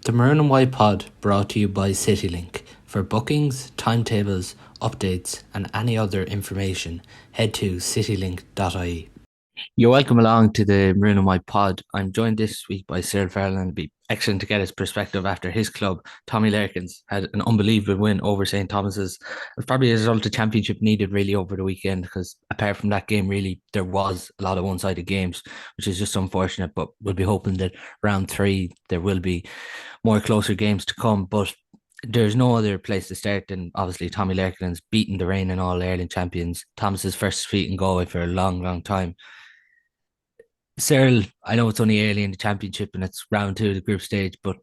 The Maroon White Pod brought to you by citylink. For bookings, timetables, updates and any other information, head to citylink.ie. You're welcome along to the Maroon White Pod. I'm joined this week by Cyril Farrell, and it'd be excellent to get his perspective after his club, Tommy Larkins, had an unbelievable win over St. Thomas's. It was probably a result the championship needed really over the weekend, because apart from that game, really, there was a lot of one-sided games, which is just unfortunate, but we'll be hoping that round 3 there will be more closer games to come. But there's no other place to start than obviously Tommy Larkins beating the reigning All Ireland champions, Thomas's first defeat in Galway for a long, long time. Cyril, I know it's only early in the championship and it's round 2 of the group stage, but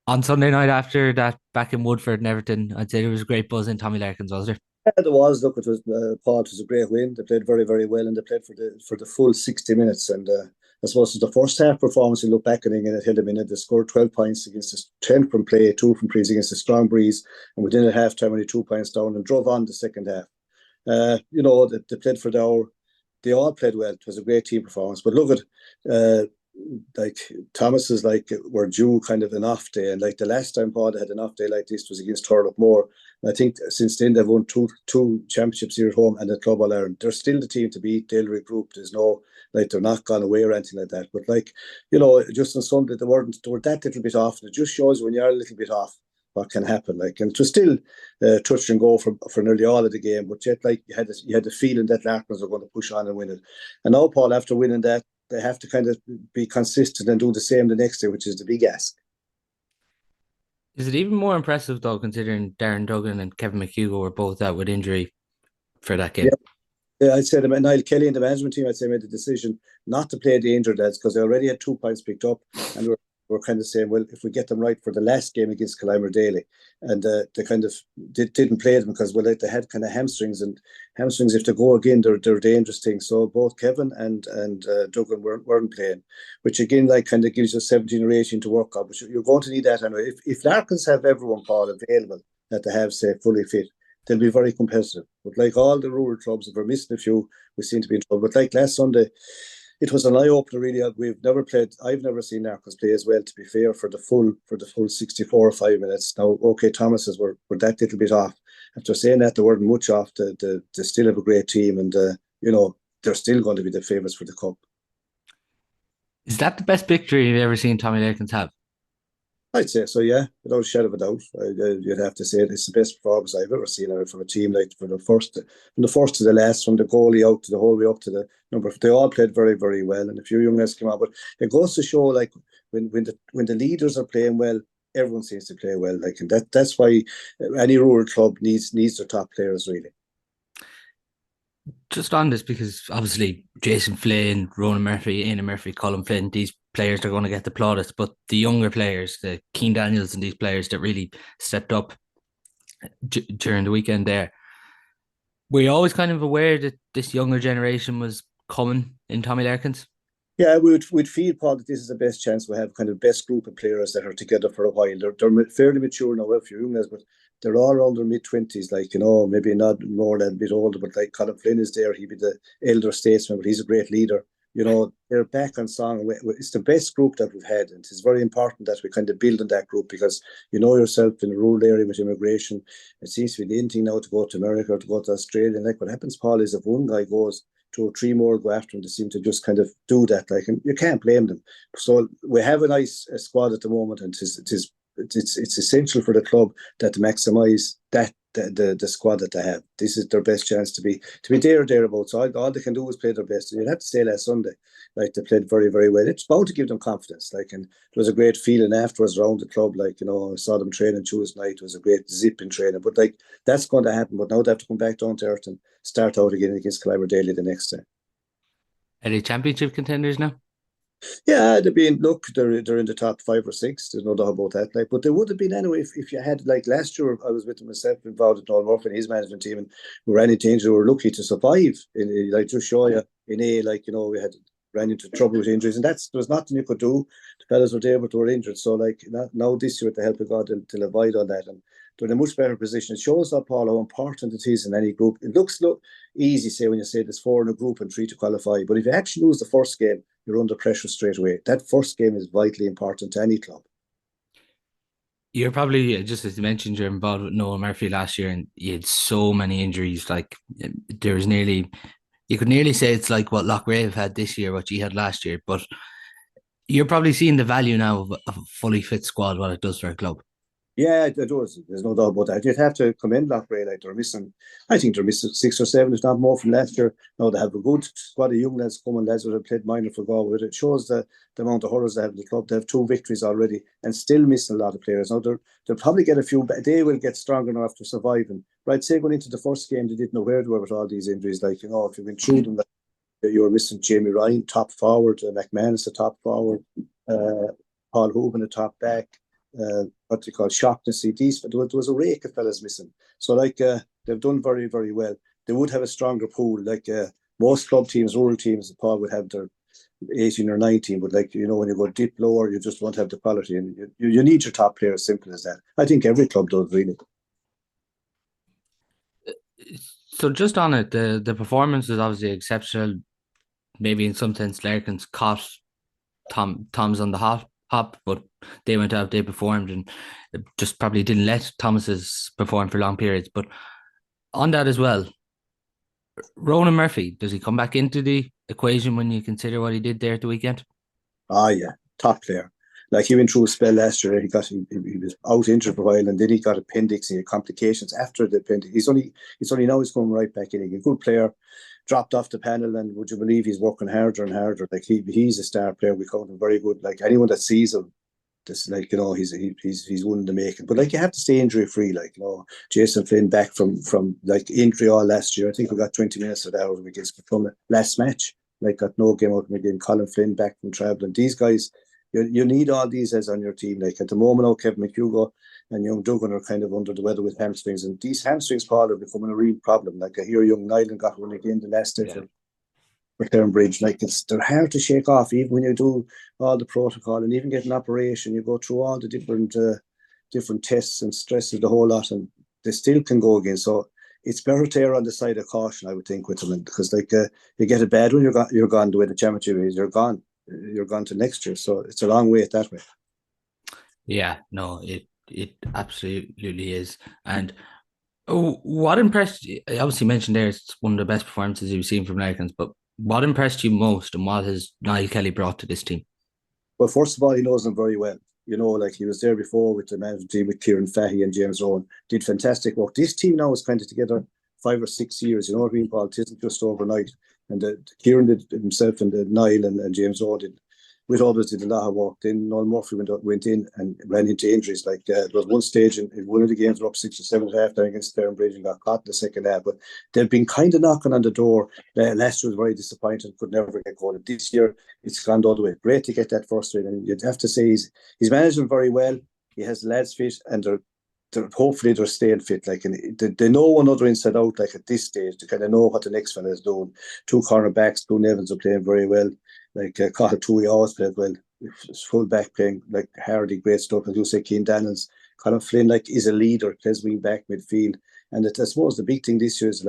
on Sunday night after that back in Woodford and everything, I'd say there was a great buzz in Tommy Larkins, was there? Yeah, there was. Look, it was Paul. It was a great win. They played very, very well, and they played for the full 60 minutes. And I suppose it was the first half performance. You look back at it, and it hit them in it. They scored 12 points against the 10 from play, 2 from plays against the strong breeze, and within a half time, only 2 points down, and drove on the second half. They played for the hour. They all played well. It was a great team performance. But look at like Thomas's were due kind of an off day, and like the last time Paul had an off day like this was against Turloughmore. And I think since then they've won two championships here at home and the Club All Ireland. They're still the team to beat. They'll regroup. There's no they're not gone away or anything like that. But just on Sunday they were that little bit off. And it just shows when you're a little bit off what can happen. And it was still touch and go for nearly all of the game. But yet you had the feeling that Larkins were going to push on and win it. And now Paul, after winning that, they have to kind of be consistent and do the same the next day, which is the big ask. Is it even more impressive though, considering Darren Duggan and Kevin McHugh were both out with injury for that game? Yeah, I'd say Niall Kelly and the management team, made the decision not to play the injured lads because they already had 2 points picked up, and we're kind of saying, well, if we get them right for the last game against Killimordaly, and they kind of didn't play them because they had kind of hamstrings, and hamstrings, if they go again, they're dangerous things. So both Kevin and Duggan weren't playing, which again kind of gives you 17 or 18 to work on. But you're going to need that anyway. If Larkins have everyone, Paul, available that they have, say, fully fit, they'll be very competitive. But like all the rural clubs, if we're missing a few, we seem to be in trouble. But like last Sunday, it was an eye opener. Really, I've never seen Larkins play as well. To be fair, for the full 64 or 5 minutes. Now, okay, Thomas's were that little bit off. After saying that, they weren't much off. They still have a great team, and they're still going to be the favourites for the cup. Is that the best victory you've ever seen Tommy Larkins have? I'd say so, yeah, without a shadow of a doubt. You'd have to say it's the best performance I've ever seen from a team, like from the first to the last, from the goalie out to the whole way up to the number. They all played very, very well, and a few young guys came out. But it goes to show, when the leaders are playing well, everyone seems to play well. And that's why any rural club needs their top players, really. Just on this, because obviously Jason Flynn, Ronan Murphy, Ian Murphy, Colin Flynn, these players are going to get the plaudits, but the younger players, the Keane Daniels and these players that really stepped up during the weekend there, were you always kind of aware that this younger generation was coming in Tommy Larkins? Yeah, we'd feel, Paul, that this is the best chance we have, kind of best group of players that are together for a while. They're fairly mature now, a few young guys, but they're all around their mid-20s, maybe not more than a bit older, but like Colin Flynn is there, he'd be the elder statesman, but he's a great leader. They're back on song. It's the best group that we've had, and it's very important that we kind of build on that group, because yourself in a rural area with immigration, it seems to be the in thing now to go to America or to go to Australia. And what happens, Paul, is if one guy goes, 2 or 3 more go after him. They seem to just kind of do that, and you can't blame them. So we have a nice squad at the moment, and it's essential for the club that to maximise that the squad that they have. This is their best chance to be there or thereabouts. So all they can do is play their best. And you'd have to say last Sunday, they played very, very well. It's bound to give them confidence. And it was a great feeling afterwards around the club. I saw them training Tuesday night. It was a great zip in training. But that's going to happen. But now they have to come back down to earth and start out again against Killimordaly the next day. Are they championship contenders now? Yeah, they're in the top 5 or 6. There's no doubt about that. But they would have been anyway if you had, last year, I was with them myself, involved in Oranmore-Maree and his management team, and we ran into injury. We were lucky to survive. Just show you in A, we had ran into trouble with injuries, and there was nothing you could do. The fellas were there, but they were injured. So now this year, with the help of God, they'll avoid all that, and they're in a much better position. It shows up, Paul, how important it is in any group. It looks easy, say, when you say there's 4 in a group and 3 to qualify, but if you actually lose the first game, you're under pressure straight away. That first game is vitally important to any club. You're probably, just as you mentioned, you're involved with Noel Murphy last year, and you had so many injuries. Like, there was nearly, you could nearly say it's like what Loughrea had this year, what you had last year. But you're probably seeing the value now of a fully fit squad, what it does for a club. Yeah, it does. There's no doubt about that. You'd have to commend Loughrea. Like, I think they're missing 6 or 7, if not more, from last year. Now they have a good squad of young lads coming, lads that have played minor for Galway. It shows the amount of hurlers they have in the club. They have 2 victories already and still missing a lot of players. Now they'll probably get a few, but they will get stronger enough after surviving. Right, say going into the first game, they didn't know where they were with all these injuries. Like, if you went through them, you were missing Jamie Ryan, top forward, McManus, the top forward, Paul Hoban, the top back. What they call Shaughnessy. There was a rake of fellas missing. So they've done very, very well. They would have a stronger pool. Most club teams, rural teams, Paul would have their 18 or 19, but when you go deep lower, you just won't have the quality, and you need your top players. Simple as that. I think every club does, really. So just on it, the performance is obviously exceptional. Maybe in some sense, Larkins caught Tom's on the hop, but they went out, they performed, and just probably didn't let Thomas's perform for long periods. But on that as well, Ronan Murphy, does he come back into the equation when you consider what he did there at the weekend? Yeah, top player. Like, he went through a spell last year. He was out injured for a while, and then he got appendix. He had complications after the appendix. He's only now he's coming right back in. He's a good player. Dropped off the panel, and would you believe he's working harder and harder? Like, he's a star player. We count him very good. Like, anyone that sees him, he's one in the making. But you have to stay injury free. Jason Flynn back from injury all last year. I think we got 20 minutes of that out against Killimordaly last match. Got no game out of again. Colin Flynn back from travelling. These guys, you need all these as on your team. At the moment now, Kevin McHugo and young Duggan are kind of under the weather with hamstrings, and these hamstrings, Paul, are becoming a real problem. I hear young Nyland got one again the last day for Clarinbridge. They're hard to shake off, even when you do all the protocol and even get an operation. You go through all the different tests and stresses, the whole lot, and they still can go again. So it's better to err on the side of caution, I would think, with them, because you get a bad one, you're gone the way the championship is. You're gone to next year. So it's a long way that way. Yeah, no, it absolutely is. And what impressed you? I obviously mentioned there it's one of the best performances you've seen from Larkins, but what impressed you most, and what has Niall Kelly brought to this team? Well, first of all, he knows them very well. He was there before with the management team with Kieran Fahey and James Rowan. Did fantastic work. This team now is kind of together 5 or 6 years. You know what I mean, Paul? It isn't just overnight. And Kieran did himself, and Niall and James Rowan did. With others did a lot of work. Then Noel Murphy went in and ran into injuries. There was one stage in one of the games, were up 6 or 7 at half time against Clarinbridge and got caught in the second half. But they've been kind of knocking on the door. Last year was very disappointing, could never get going. This year, it's gone the other way. Great to get that first win. And you'd have to say he's managed them very well. He has the lads fit, and hopefully they're staying fit. And they know one another inside out. At this stage, they kind of know what the next fella is doing. 2 cornerbacks, Boone Evans are playing very well. Cahill Tui always played well. Full back playing Hardy, great stuff. As you say, Keane Daniels, Colin Flynn is a leader, plays wing back midfield. And I suppose the big thing this year is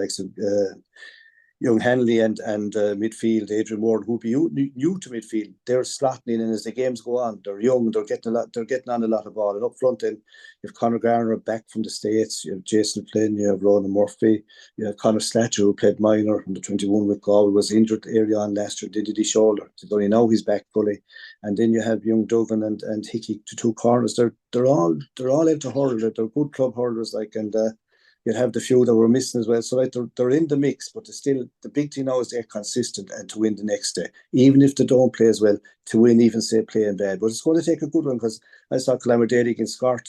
young Hanley and midfield, Adrian Ward, who'll be new to midfield. They're slotting in, and as the games go on, they're young, they're getting on a lot of ball. And up front, then you have Conor Garner back from the States, you have Jason Flynn, you have Ronan Murphy, you have Conor Slatcher, who played minor under 21 with Galway, was injured early on last year, did his shoulder. So only now he's back fully. And then you have young Duggan and Hickey to 2 corners. They're all into hurl. They're good club hurlers, and you'd have the few that were missing as well. So they're in the mix, but the big thing now is they're consistent and to win the next day. Even if they don't play as well, to win, even say playing bad. But it's going to take a good one, because I saw Killimordaly against Gort.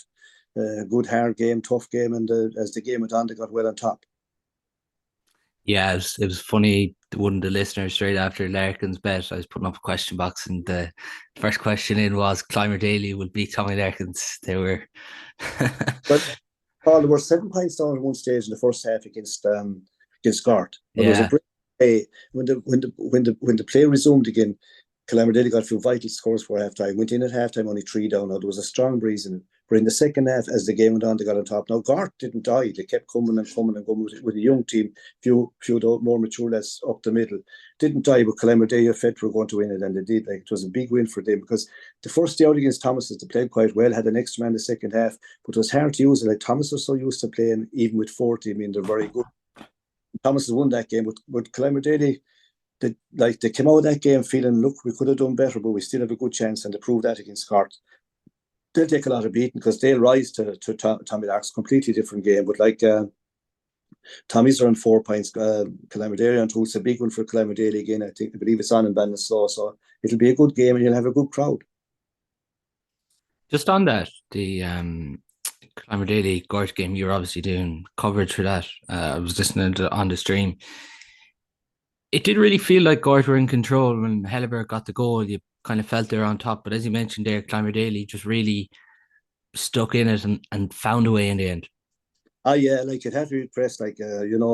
Good hard game, tough game, and as the game went on, they got well on top. Yeah, it was funny. One of the listeners straight after Larkins bet, I was putting up a question box, and the first question in was Killimordaly would beat Tommy Larkins. They were. But Paul, there were 7 points down at one stage in the first half against Gort. But There was a great play when the play resumed again. Killimordaly got a few vital scores for half time. Went in at half time only 3 down. Now there was a strong breeze, and But in the second half, as the game went on, they got on top. Now, Gort didn't die. They kept coming and coming and going with a young team, few more mature lads up the middle. Didn't die, but Killimordaly felt were going to win it, and they did. Like, it was a big win for them because the first day out against Thomas, they played quite well, had an extra man in the second half, but it was hard to use it. Like, Thomas was so used to playing, even with 40, I mean, they're very good. Thomas has won that game, but Killimordaly, they came out of that game feeling, look, we could have done better, but we still have a good chance, and they proved that against Gort. They'll take a lot of beating because they'll rise to Tommy Lark's completely different game. But like Tommy's are on 4 points, Killimordaly on 2. It's a big one for Killimordaly again. I believe it's on in Ballindereen, so it'll be a good game and you'll have a good crowd. Just on that, the Killimordaly Gort game, you're obviously doing coverage for that. I was listening on the stream. It did really feel like Gort were in control when Helleberg got the goal. You kind of felt they were on top, but as you mentioned there, Killimordaly just really stuck in it and found a way in the end. Yeah, like it had to be pressed, like again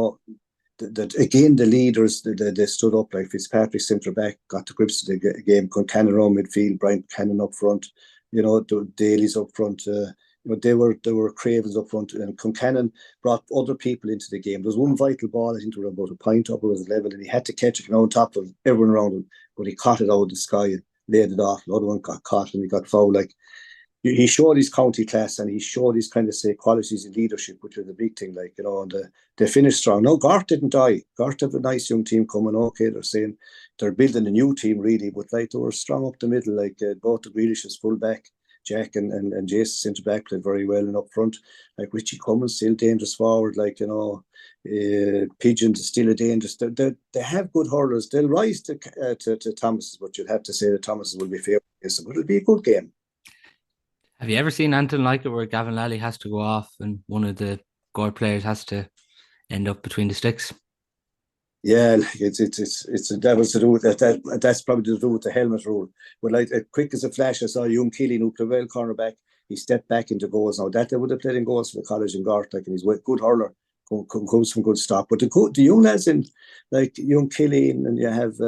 the leaders they stood up, like Fitzpatrick centre back got the grips of the game, Concannon around midfield, Brian Cannon up front, the Daly's up front, they were Cravens up front, and Concannon brought other people into the game. There was one vital ball, I think they were about a pint up, it was level, and he had to catch it on top of everyone around him, but he caught it out of the sky and laid it off. The other one got caught and he got fouled. Like, he showed his county class and he showed his kind of qualities in leadership, which was a big thing, like, and they finished strong. No, Gort didn't die. Gort have a nice young team coming. Okay, they're saying they're building a new team really, but like they were strong up the middle, like both the Grealishes full back, Jack and Jason centre back played very well, and up front, like Richie Cummins still dangerous forward, like Pigeons is still a dangerous. They have good hurlers. They'll rise to Thomas's, but you'd have to say that Thomas's will be favourite, but it'll be a good game. Have you ever seen anything like it where Gavin Lally has to go off and one of the Gort players has to end up between the sticks? Yeah, it's the devil's to do with that. That's probably to do with the helmet rule. But like, quick as a flash, I saw young Keelan, who played well cornerback. He stepped back into goals. Now that they would have played in goals for the college in Gort, like, and he's a good hurler, comes from good stock. But the young lads in, like young Keelan, and you have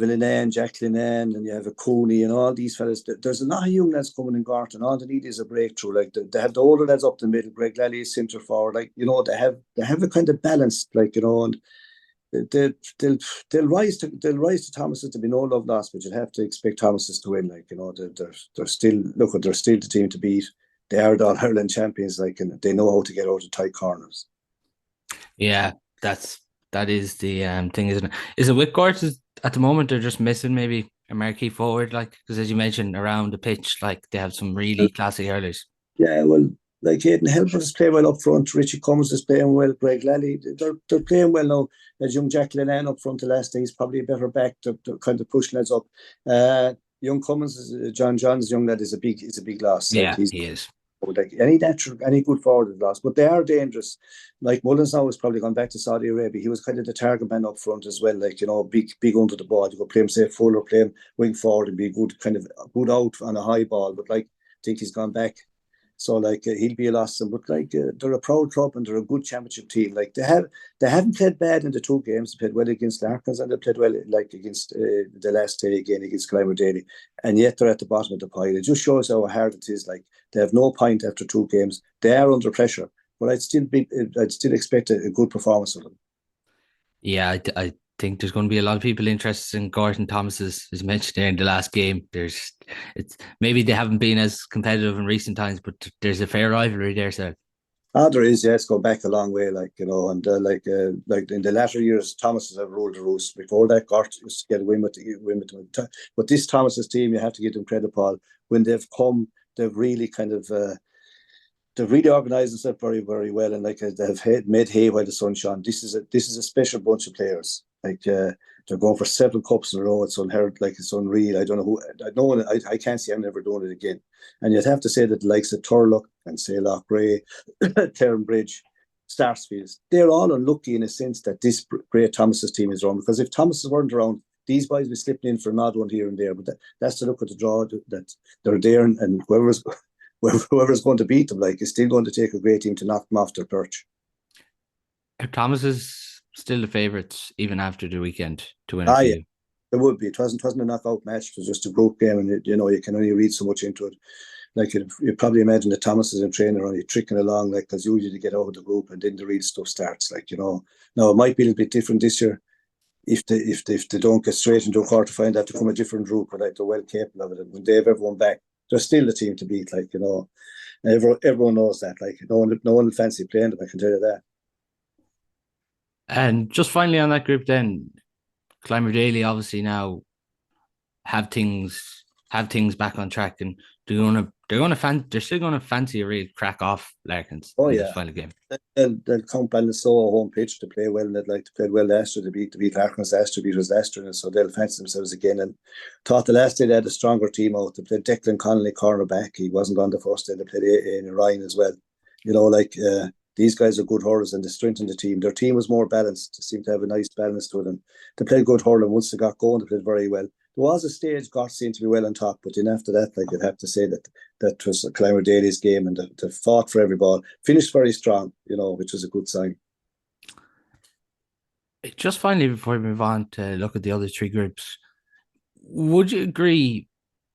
an Linan, Jack Linan, and you have a Cooney, and all these fellas. There's a lot of young lads coming in Gort, and all they need is a breakthrough. Like, they have the older lads up the middle. Greg Lally is centre forward. Like, they have a kind of balance, like, and they'll rise to Thomas's. To be no love lost, but you'd have to expect Thomas's to win. Like, they're still the team to beat. They are the All-Ireland champions, like, and they know how to get out of tight corners. Yeah, that is the thing, isn't it? Is it with Gort at the moment they're just missing maybe a marquee forward, like, because as you mentioned, around the pitch, like, they have some really classy hurlers. Yeah, well, like Aidan Helper is playing well up front. Richie Cummins is playing well. Greg Lally, they're playing well now. As young Jack Linan up front the last day, he's probably a better back to kind of push lads up. Young Cummins, John's young lad is a big loss. Yeah, like, he is. Like any good forward is lost, but they are dangerous. Like Mullins now has probably gone back to Saudi Arabia. He was kind of the target man up front as well. Like, big under the ball. You could play him say full or play him wing forward and be good out on a high ball. But like, I think he's gone back. So like, he'll be a loss. But like, they're a proud club and they're a good championship team. Like, they haven't played bad in the two games. They played well against Larkins and they played well like against the last day again against Killimordaly. And yet they're at the bottom of the pile. It just shows how hard it is. Like, they have no point after two games. They are under pressure, but I'd still expect a good performance from them. Yeah, I think there's going to be a lot of people interested in Gort and Thomas's, as mentioned there in the last game. It's maybe they haven't been as competitive in recent times, but there's a fair rivalry there, so. There is, yes, go back a long way, like, and like in the latter years, Thomas's have ruled the roost. Before that, Gort used to get a win with them. But this Thomas's team, you have to give them credit, Paul. When they've come, they've really kind of they've really organised themselves very, very well, and like, they've made hay while the sun shone. This is a special bunch of players. Like, they're going for 7 cups in a row. It's unheard, like, it's unreal. I don't know who. I can't see I'm never doing it again. And you'd have to say that the likes of Turloughmore and say Lochray, Clarinbridge, Sarsfields, they're all unlucky in a sense that this great Thomas's team is around. Because if Thomas's weren't around, these boys would be slipping in for an odd one here and there. But that's to look at the draw that they're there, and whoever's going to beat them, like, is still going to take a great team to knock them off their perch. Thomas is still the favourites even after the weekend to win a few. Yeah, it would be. It wasn't a knockout match. It was just a group game, and you can only read so much into it. like you probably imagine the Thomases and trainer only tricking along, like, because usually they get out of the group and then the real stuff starts, like, you know. Now it might be a little bit different this year if they don't get straight into a quarter final, they have to come a different route, but like they're well capable of it. And when they have everyone back, they're still the team to beat, like, you know. Everyone knows that, like, no one will fancy playing them, I can tell you that. And just finally on that group, then Daily obviously now have things back on track, and they're still gonna fancy a real crack off Larkins Oh in this yeah, final game. they'll count Ballindereen a home pitch to play well, and they'd like to play well last year. To beat Larkins last year, beat us last year, and so they'll fancy themselves again. And thought the last day they had a stronger team out. They played Declan Connolly cornerback. He wasn't on the first day. They played Ian Ryan as well. You know, like these guys are good hurlers, and they strengthened the team. Their team was more balanced. They seemed to have a nice balance to them. They played good hurling. Once they got going, they played very well. There was a stage Gort seemed to be well on top, but then after that, like, you'd have to say that was Kinvara's game, and they fought for every ball. Finished very strong, you know, which was a good sign. Just finally, before we move on to look at the other three groups, would you agree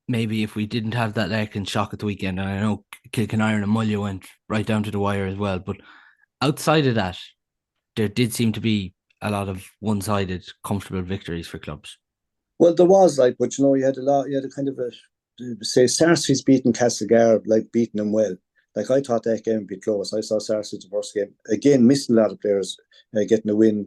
maybe if we didn't have that Larkin shock at the weekend, and I know Kilkenny and Mullia went right down to the wire as well, but outside of that, there did seem to be a lot of one-sided, comfortable victories for clubs. Well, there was, like, but you know, you had a kind of say Sarsfields beating Castlegar, like, beating them well. Like, I thought that game would be close. I saw Sarsfields the first game again, missing a lot of players, getting a win,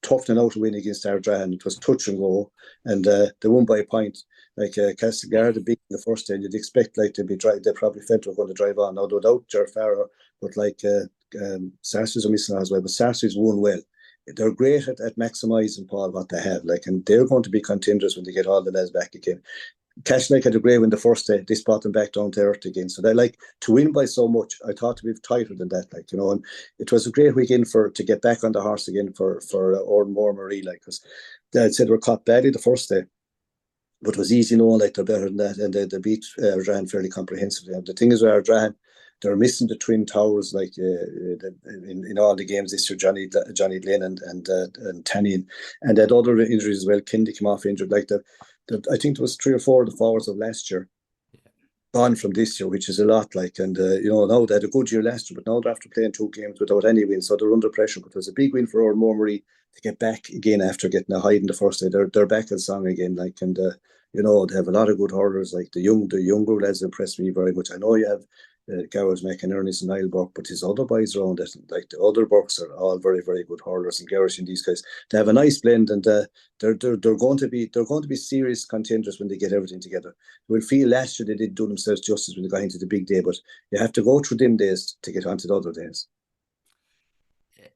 toughening out a win against Ardrahan. It was touch and go, and they won by a point. Like, Castlegar, the beat in the first end, you'd expect, like, they probably felt they were going to drive on. Now, without Farrell, but like Sarsfields are missing as well. But Sarsfields won well. They're great at maximising, Paul, what they have, like, and they're going to be contenders when they get all the lads back again. Castleknock had a great win the first day. They brought them back down to earth again. So they, like, to win by so much. I thought to be tighter than that, like, you know. And it was a great weekend to get back on the horse again for Oranmore-Maree, like, because they said we're caught badly the first day, but it was easy knowing, like, they're better than that, and they beat Ardrahan fairly comprehensively. And the thing is with Ardrahan, they're missing the twin towers, like, in all the games this year. Johnny Glynn and Tanny, and had other injuries as well. Kendi came off injured. Like, I think there was 3 or 4 of the forwards of last year gone from this year, which is a lot. Like, and you know, now they had a good year last year, but now they're after playing 2 games without any win, so they're under pressure. But it was a big win for Oranmore-Maree to get back again after getting a hide in the first day. They're back in song again, like, and you know, they have a lot of good hurlers. Like, the younger lads impressed me very much. I know you have Gowers making Ernest and Niall Burke, but his other boys around it, like the other Burks, are all very, very good hurlers, and Gowers and these guys, they have a nice blend, and they're going to be serious contenders when they get everything together. We'll feel last year they didn't do themselves justice when they got into the big day, but you have to go through them days to get onto the other days.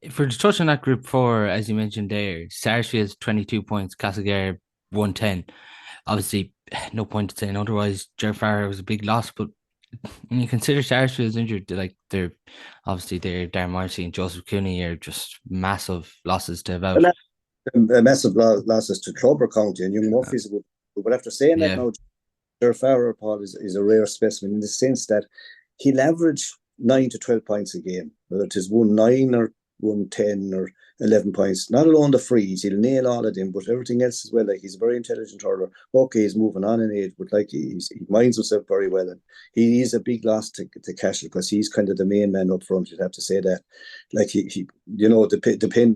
If we're to touch on that group 4, as you mentioned there, Sarsfields 22 points, Castlegar 110. Obviously, no point in saying otherwise. Ger Farrell was a big loss, but when you consider Sarsfield's injured, like, they're Darren Marcy and Joseph Cooney are just massive losses to have out. Massive losses to Clobber County, and Young Murphy's a good. But after saying that, now, Ger Farrell, Paul, is a rare specimen in the sense that he'll average 9 to 12 points a game, whether it is 1-9 or 1-10 or 11 points. Not alone the frees, he'll nail all of them, but everything else as well. Like, he's a very intelligent hurler. Okay, he's moving on in age, but like, he minds himself very well, and he is a big loss to Cashel, because he's kind of the main man up front. You'd have to say that. Like, he you know,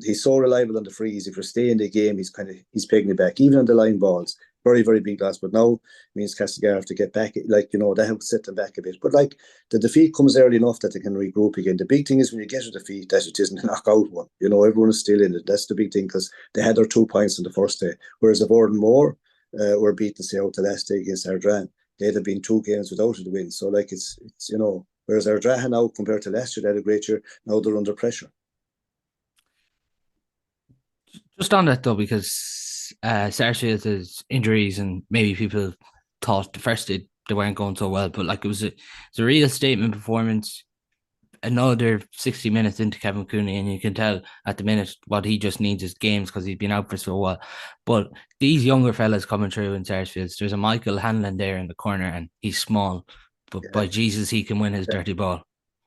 he's so reliable on the frees. If you're staying in the game, he's pegging it back, even on the line balls. Very, very big loss, but now means Castlegar have to get back. Like, you know, that helps set them back a bit. But like, the defeat comes early enough that they can regroup again. The big thing is when you get a defeat, that it isn't a knockout one. You know, everyone is still in it. That's the big thing, because they had their 2 points on the first day. Whereas if Oranmore were beaten, say, out the last day against Ardrahan, they'd have been 2 games without a win. So like, it's you know, whereas Ardrahan now compared to last year, they had a great year. Now they're under pressure. Just on that though, because Sarsfield's injuries, and maybe people thought the first day they weren't going so well, but like, it was a real statement performance. Another 60 minutes into Kevin Cooney, and you can tell at the minute what he just needs is games, because he's been out for so while. But these younger fellas coming through in Sarsfields, there's a Michael Hanlon there in the corner, and he's small, but by Jesus, he can win his dirty ball.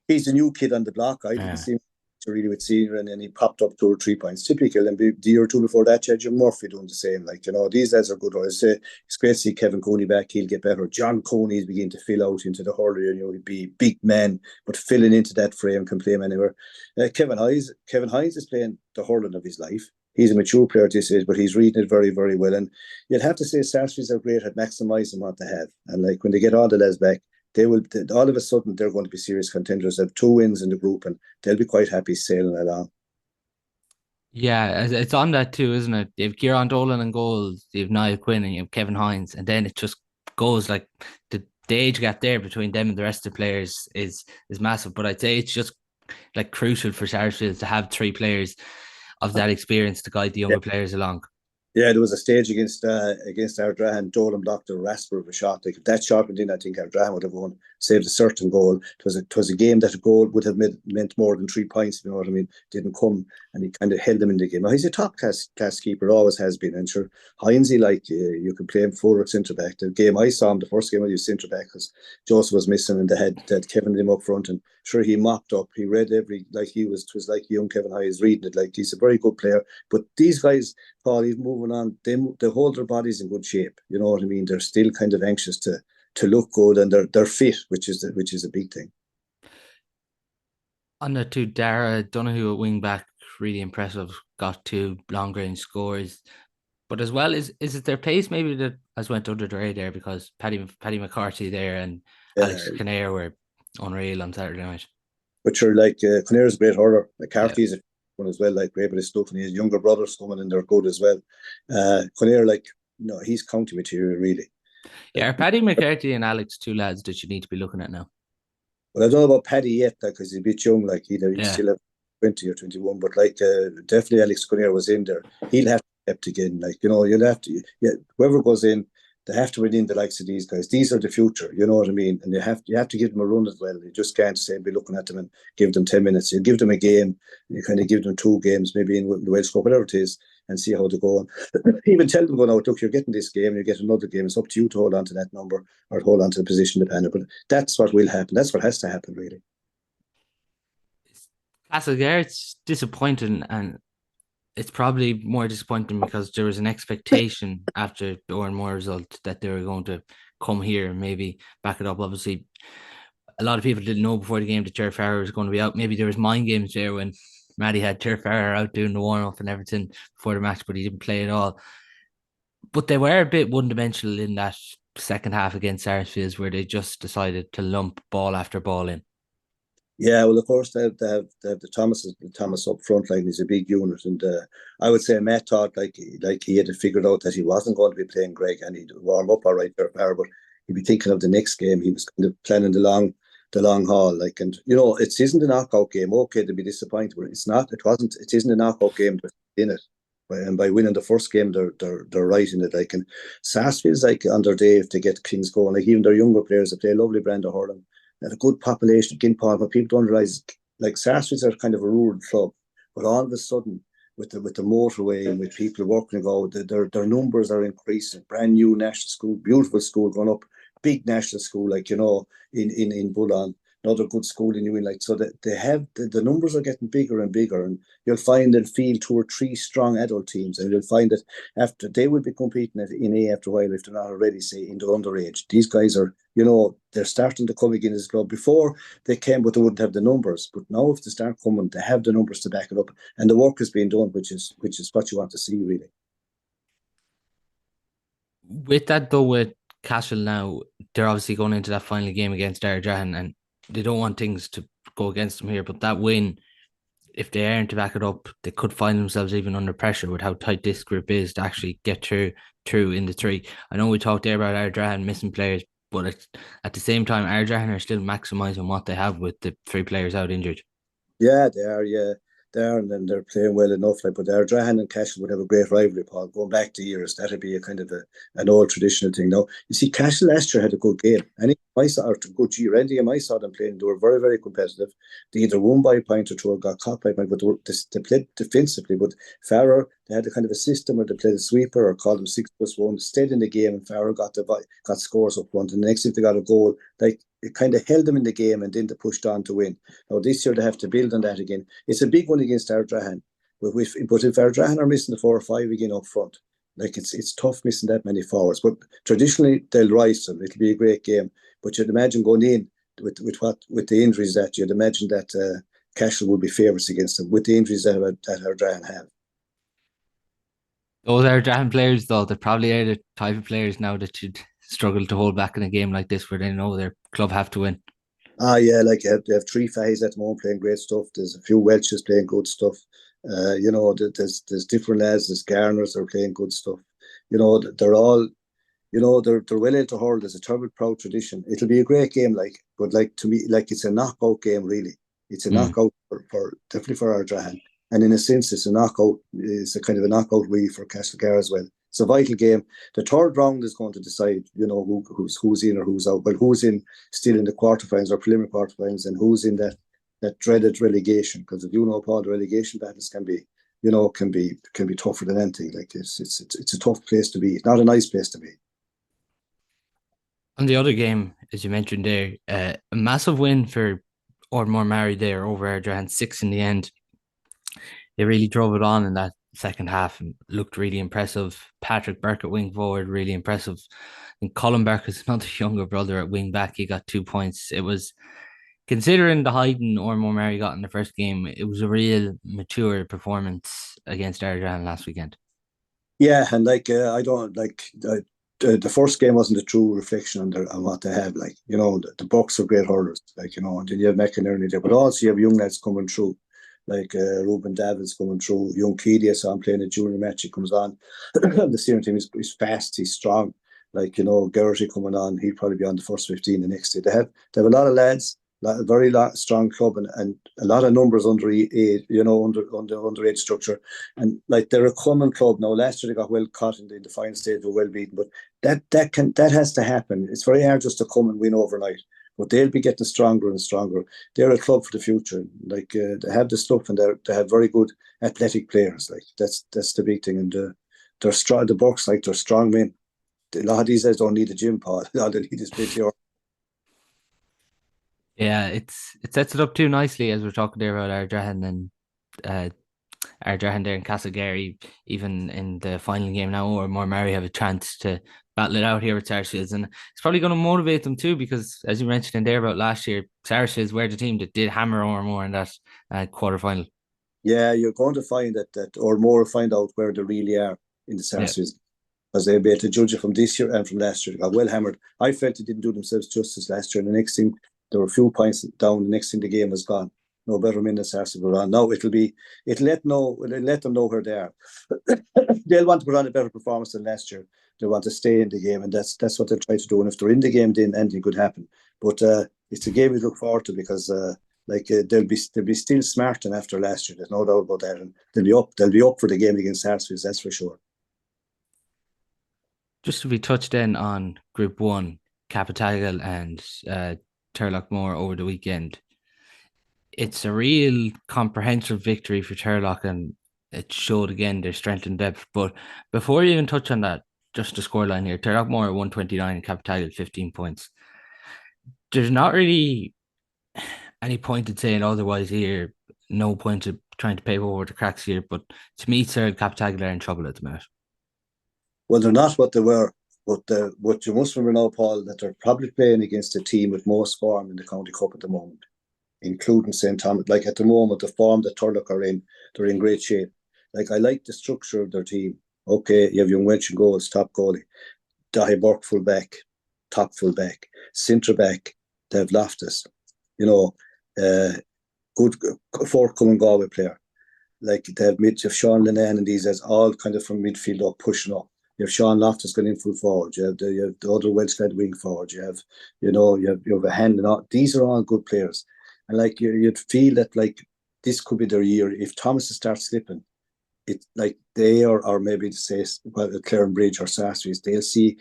He's a new kid on the block. I didn't see him really with senior, and then he popped up 2 or 3 points. Typical. And the year or two before that, you had Jim Murphy doing the same. Like, these lads are good. I say it's great to see Kevin Cooney back. He'll get better. John Cooney's beginning to fill out into the hurler. He'd be big man, but filling into that frame, can play him anywhere. Kevin Hines is playing the hurling of his life. He's a mature player at this age, but he's reading it very, very well. And you'd have to say Sarsfields are great at maximising what they have. And like when they get all the lads back, they will all of a sudden they're going to be serious contenders. They have 2 wins in the group, and they'll be quite happy sailing along. Yeah, it's on that too, isn't it? You have Kieran Dolan and goals, you have Niall Quinn, and you have Kevin Hines, and then it just goes like the age gap there between them and the rest of the players is massive. But I'd say it's just like crucial for Sarsfields to have 3 players of that experience to guide the younger players along. Yeah, there was a stage against Ardrahan. Dolan blocked a rasper of a shot. Like if that shot went in, I think Ardrahan would have won, saved a certain goal. It was a game that a goal would have meant more than 3 points. You know what I mean? Didn't come, and he kind of held them in the game. Now, he's a top class keeper, always has been. And sure, Hinesy, like you could play him forward centre back. The game I saw him, the first game, he was centre back because Joseph was missing, and they had Kevin him up front. And sure, he mopped up. He read every it was like young Kevin Hines reading it. Like he's a very good player. But these guys, Paul, even moving on, they hold their bodies in good shape. You know what I mean? They're still kind of anxious to look good, and they're fit, which is a big thing. On the 2, Dara Donoghue at wing back, really impressive. Got 2 long range scores. But as well, is it their pace maybe that has went under the radar, because Paddy McCarthy there and Alex Kinnear were unreal on Saturday night. But you're like Kinnear's a great hurler. McCarthy's a one as well, like great with his stuff, and his younger brothers coming in, they're good as well. Kinnear, he's county material really. Yeah, are Paddy McCarthy and Alex 2 lads that you need to be looking at now? Well, I don't know about Paddy yet, because he's a bit young. Like he still have 20 or 21, but definitely Alex Kinnear was in there. He'll have to kept again. You'll have to. Yeah, whoever goes in, they have to win in the likes of these guys. These are the future. You know what I mean? And you have to give them a run as well. You just can't say be looking at them and give them 10 minutes. You give them a game. You kind of give them 2 games, maybe in the Welsh Cup, whatever it is, and see how they go on. Even tell them, look, you're getting this game, you get another game. It's up to you to hold on to that number or hold on to the position dependent. But that's what will happen. That's what has to happen, really. Castlegarrett's disappointing, and it's probably more disappointing because there was an expectation after the Oranmore result that they were going to come here and maybe back it up. Obviously, a lot of people didn't know before the game that Ger Farrell was going to be out. Maybe there was mind games there when Maddie had Ger Farrell out doing the warm-up and everything before the match, but he didn't play at all. But they were a bit one-dimensional in that second half against Sarsfields, where they just decided to lump ball after ball in. Yeah, well, of course, they have the Thomas up front line is a big unit, and I would say Matt thought like he had figured out that he wasn't going to be playing Greg, and he'd warm up all right there, but he'd be thinking of the next game. He was kind of planning the long haul, and it isn't a knockout game. Okay, they'll be disappointed, but it's not. It isn't a knockout game. They're in it, and by winning the first game, they're right in it. And Sarsfields, on their day, if they get things going, even their younger players, they play a lovely brand of hurling. They have a good population of Ginpon, but people don't realise, Sarsfields are kind of a rural club, but all of a sudden, with the motorway and with people working their numbers are increasing. Brand new national school, beautiful school going up, big national school, in Bullon, another good school in Ewing, so that they have the numbers are getting bigger and bigger, and you'll find they'll field 2 or 3 strong adult teams, and you'll find that after they will be competing in A after a while if they're not already, say, in the underage. These guys are, they're starting to come again as a club. Before they came, but they wouldn't have the numbers. But now, if they start coming, they have the numbers to back it up, and the work is being done, which is what you want to see, really. With that though, with Castle now, they're obviously going into that final game against Ardrahan, and they don't want things to go against them here. But that win, if they aren't to back it up, they could find themselves even under pressure with how tight this group is to actually get through in the 3. I know we talked there about Ardrahan missing players, but at the same time, Ardrahan are still maximising what they have with the 3 players out injured. Yeah, they are. Yeah, they are, and then they're playing well enough. But Ardrahan and Cashel would have a great rivalry, Paul. Going back to years, that'd be a kind of an old traditional thing. Now, you see, Cashel last year had a good game. And I saw a good year. Any game I saw them playing, they were very, very competitive. They either won by a point or 2 or got caught by a point, but they played defensively. But Farrell, they had a kind of a system where they played a sweeper or called them 6+1, stayed in the game, and Farrell got scores up front. And the next, if they got a goal, it kind of held them in the game and then they pushed on to win. Now this year they have to build on that again. It's a big one against Ardrahan, but if Ardrahan are missing the 4 or 5 again up front, like it's tough missing that many forwards. But traditionally they'll rise them. It'll be a great game. But you'd imagine going in with the injuries that you'd imagine that Cashel would be favourites against them with the injuries that Ardrahan have. Those Ardrahan players, though, they probably are the type of players now that you'd struggle to hold back in a game like this where they know their club have to win. Yeah, like they have 3 Fahies at the moment playing great stuff. There's a few Welches playing good stuff. There's different lads. There's Garners that are playing good stuff. They're all, they're well into hurl. There's a terrible proud tradition. It'll be a great game, but to me, it's a knockout game, really. It's a knockout for definitely for Ardrahan. And in a sense, it's a knockout. It's a kind of a knockout really for Castlegar as well. It's a vital game. The third round is going to decide, who's in or who's out. But who's still in the quarterfinals or preliminary quarterfinals, and who's in that dreaded relegation. Because if Paul, the relegation battles can be tougher than anything. Like it's a tough place to be. It's not a nice place to be. On the other game, as you mentioned there, a massive win for Oranmore-Maree there over Ardrahan, 6 in the end. They really drove it on in that second half and looked really impressive. Patrick Burke at wing forward, really impressive. And Colin Burke is another younger brother at wing back. He got 2 points. It was, considering the hiding Oranmore-Maree got in the first game, it was a real mature performance against Ardrahan last weekend. Yeah, and I don't the first game wasn't a true reflection on what they have. The Bucks are great hurlers, and then you have McInerney there, but also you have young lads coming through. Ruben Davids coming through, young Keedy, I saw him playing a junior match. He comes on. The senior team is fast, he's strong. Gertie coming on, he'll probably be on the first 15 the next day. They have a lot of lads, a very strong club, and a lot of numbers under age structure. And they're a common club now. Last year they got well caught in the final stage, were well beaten, but that has to happen. It's very hard just to come and win overnight. But they'll be getting stronger and stronger. They're a club for the future. They have the stuff, and they have very good athletic players. That's the big thing. And they're strong. The Bucks, they're strong men. A lot of these guys don't need a gym, Paul. All they need is plenty of. Yeah, it sets it up too nicely as we're talking there about Ardrahan and Ardrahan there in Castlegary. Even in the final game now, Oranmore-Maree have a chance to battle it out here with Sarsfields, and it's probably going to motivate them too, because as you mentioned in there about last year, Sarsfields were the team that did hammer Oranmore in that quarter-final. Yeah, you're going to find that Oranmore find out where they really are in the Sarsfields, because they'll be able to judge it from this year and from last year. They got well hammered. I felt they didn't do themselves justice last year, and the next thing, there were a few points down. The next thing, the game was gone. No better men than Sarsfields were on. Now it'll let them know where they are. They'll want to put on a better performance than last year. They want to stay in the game, and that's what they'll try to do. And if they're in the game, then anything could happen. But it's a game we look forward to, because they'll be still smarting after last year. There's no doubt about that, and they'll be up for the game against Sarsfields. That's for sure. Just to be touched in on Group 1, Cappataggle and Turloughmore over the weekend. It's a real comprehensive victory for Turlough, and it showed again their strength and depth. But before you even touch on that, just the scoreline here: Turloughmore 129 and Cappataggle 15 points. There's not really any point in saying otherwise here. No point of trying to paper over the cracks here. But to me, Cyril, Cappataggle are in trouble at the minute. Well, they're not what they were, but you must remember now, Paul, that they're probably playing against a team with most form in the County Cup at the moment, including St. Thomas. At the moment, the form that Turlough are in, they're in great shape. I like the structure of their team. Okay, you have young Welch in goals, top goalie. Dahi Burke full back, top full back. Centre back, they have Loftus. Good forthcoming Galway player. They have Sean Linan and these as all kind of from midfield up, pushing up. You have Sean Loftus going in full forward. You have the other Welsh led wing forward. You have a hand and all. These are all good players, and you'd feel that this could be their year if Thomas starts slipping. It they or maybe to say Clarinbridge or Sarsfields, they see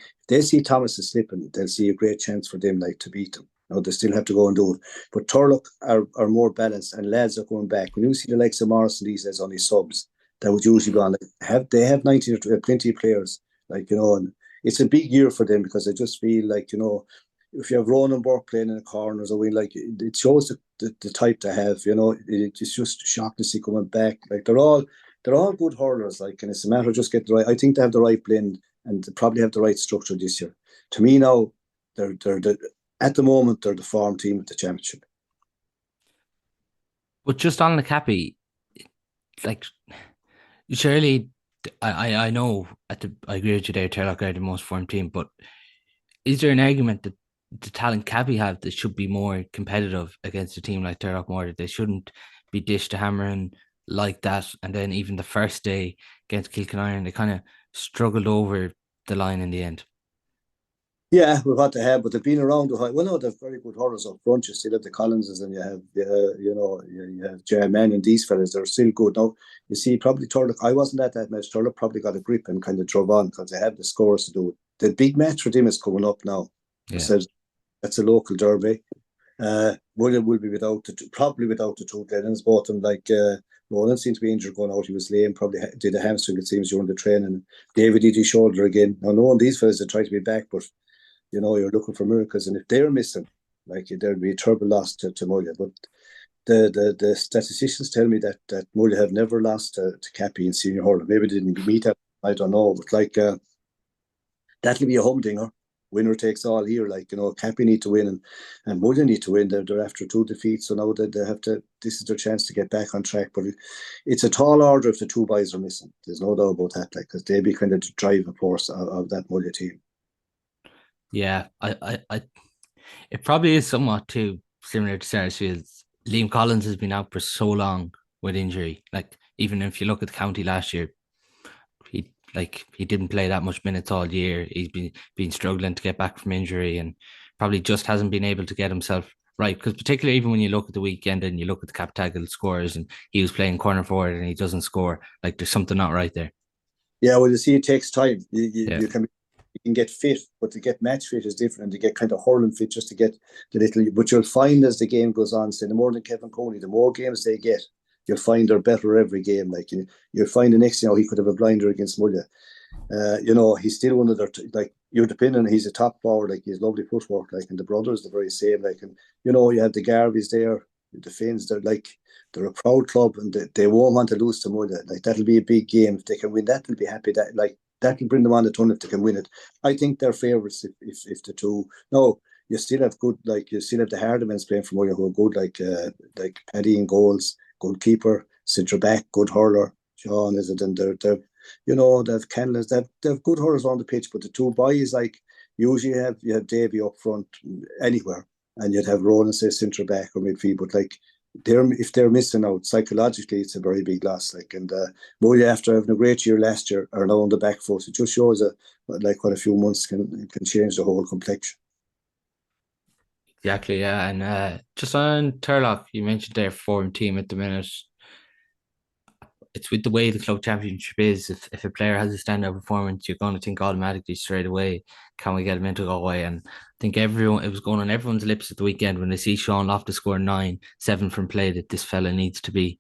Thomas is slipping, they'll see a great chance for them to beat them. Now they still have to go and do it, but Turlough are more balanced, and lads are going back. When you see the likes of Morrison, these as only subs, that would usually go on. They have 90 or plenty of players, and it's a big year for them, because I just feel if you have Ronan Burke playing in the corners, or like it shows the type to have. It's just Shaughnessy coming back. Like they're all good hurlers. Like, and it's a matter of just getting the right. I think they have the right blend and they probably have the right structure this year. To me now, they're at the moment they're the form team at the championship. But just on the Cappy, like surely, I know I agree with you there. Turlough are the most formed team, but is there an argument that the talent Cappy have that should be more competitive against a team like Turloughmore, that they shouldn't be dished to hammering like that? And then even the first day against Kilkenny, they kind of struggled over the line in the end. Yeah, we've had to have, but they've been around. Well, no, they've very good hurlers up front. You still have the Collinses, and you have, you have J-Man and these fellas. They're still good. Now, you see, probably Turlough, I wasn't at that match. Turlough probably got a grip and kind of drove on because they have the scores to do it. The big match for them is coming up now. Yeah. So that's a local derby. William will be probably without the two Glennons, both of them. Like Roland seemed to be injured going out. He was lame, probably did a hamstring, it seems, during the training. David did his shoulder again. Now, knowing these fellas, they try to be back, but you're looking for miracles, and if they're missing, like there'd be a terrible loss to Mulla. But the statisticians tell me that Mulla have never lost to Cappy in senior hurling. Maybe they didn't meet that. I don't know, but like that'll be a humdinger. Winner takes all here. Like Cappy need to win and Mulla need to win. They're after 2 defeats, so now they have to. This is their chance to get back on track. But it's a tall order if the two boys are missing. There's no doubt about that. Like because they'll be kind of the driving force of that Mulla team. Yeah, it probably is somewhat too similar to Sarsfields. Liam Collins has been out for so long with injury. Like even if you look at the county last year, he didn't play that much minutes all year. He's been struggling to get back from injury and probably just hasn't been able to get himself right. Because particularly even when you look at the weekend and you look at the Cappataggle scores and he was playing corner forward and he doesn't score, like there's something not right there. Yeah, well, you see, it takes time. You can get fit, but to get match fit is different. And to get kind of hurling fit, just to get the little. But you'll find as the game goes on, say the more than Kevin Coney, the more games they get, you'll find they're better every game. Like you'll find the next, he could have a blinder against Mulla. He's still one of their like you're depending. He's a top forward, like he's lovely footwork, like, and the brothers the very same. Like, and you have the Garveys there, the Finns. They're a proud club, and they won't want to lose to Mulla. Like that'll be a big game if they can win. That they'll be happy. That will bring them on the ton if they can win it. I think they're favourites if the two. No, you still have good, like you still have the Hardemans playing for Mulla who are good, like Paddy in goals, good keeper, centre back, good hurler. Sean is it, and they've Canlins, they've good hurlers on the pitch, but the two boys, like usually you have Davy up front anywhere, and you'd have Ronan say centre back or midfield, but like if they're missing out psychologically, it's a very big loss. Like, and Mulla, after having a great year last year, are now on the back foot. It just shows what a few months can change the whole complexion. Exactly, yeah. And just on Turlough, you mentioned their form team at the minute. It's with the way the club championship is. If a player has a standout performance, you're going to think automatically straight away, can we get him into Galway? And I think it was going on everyone's lips at the weekend when they see Sean Loftus score 9-7 from play, that this fella needs to be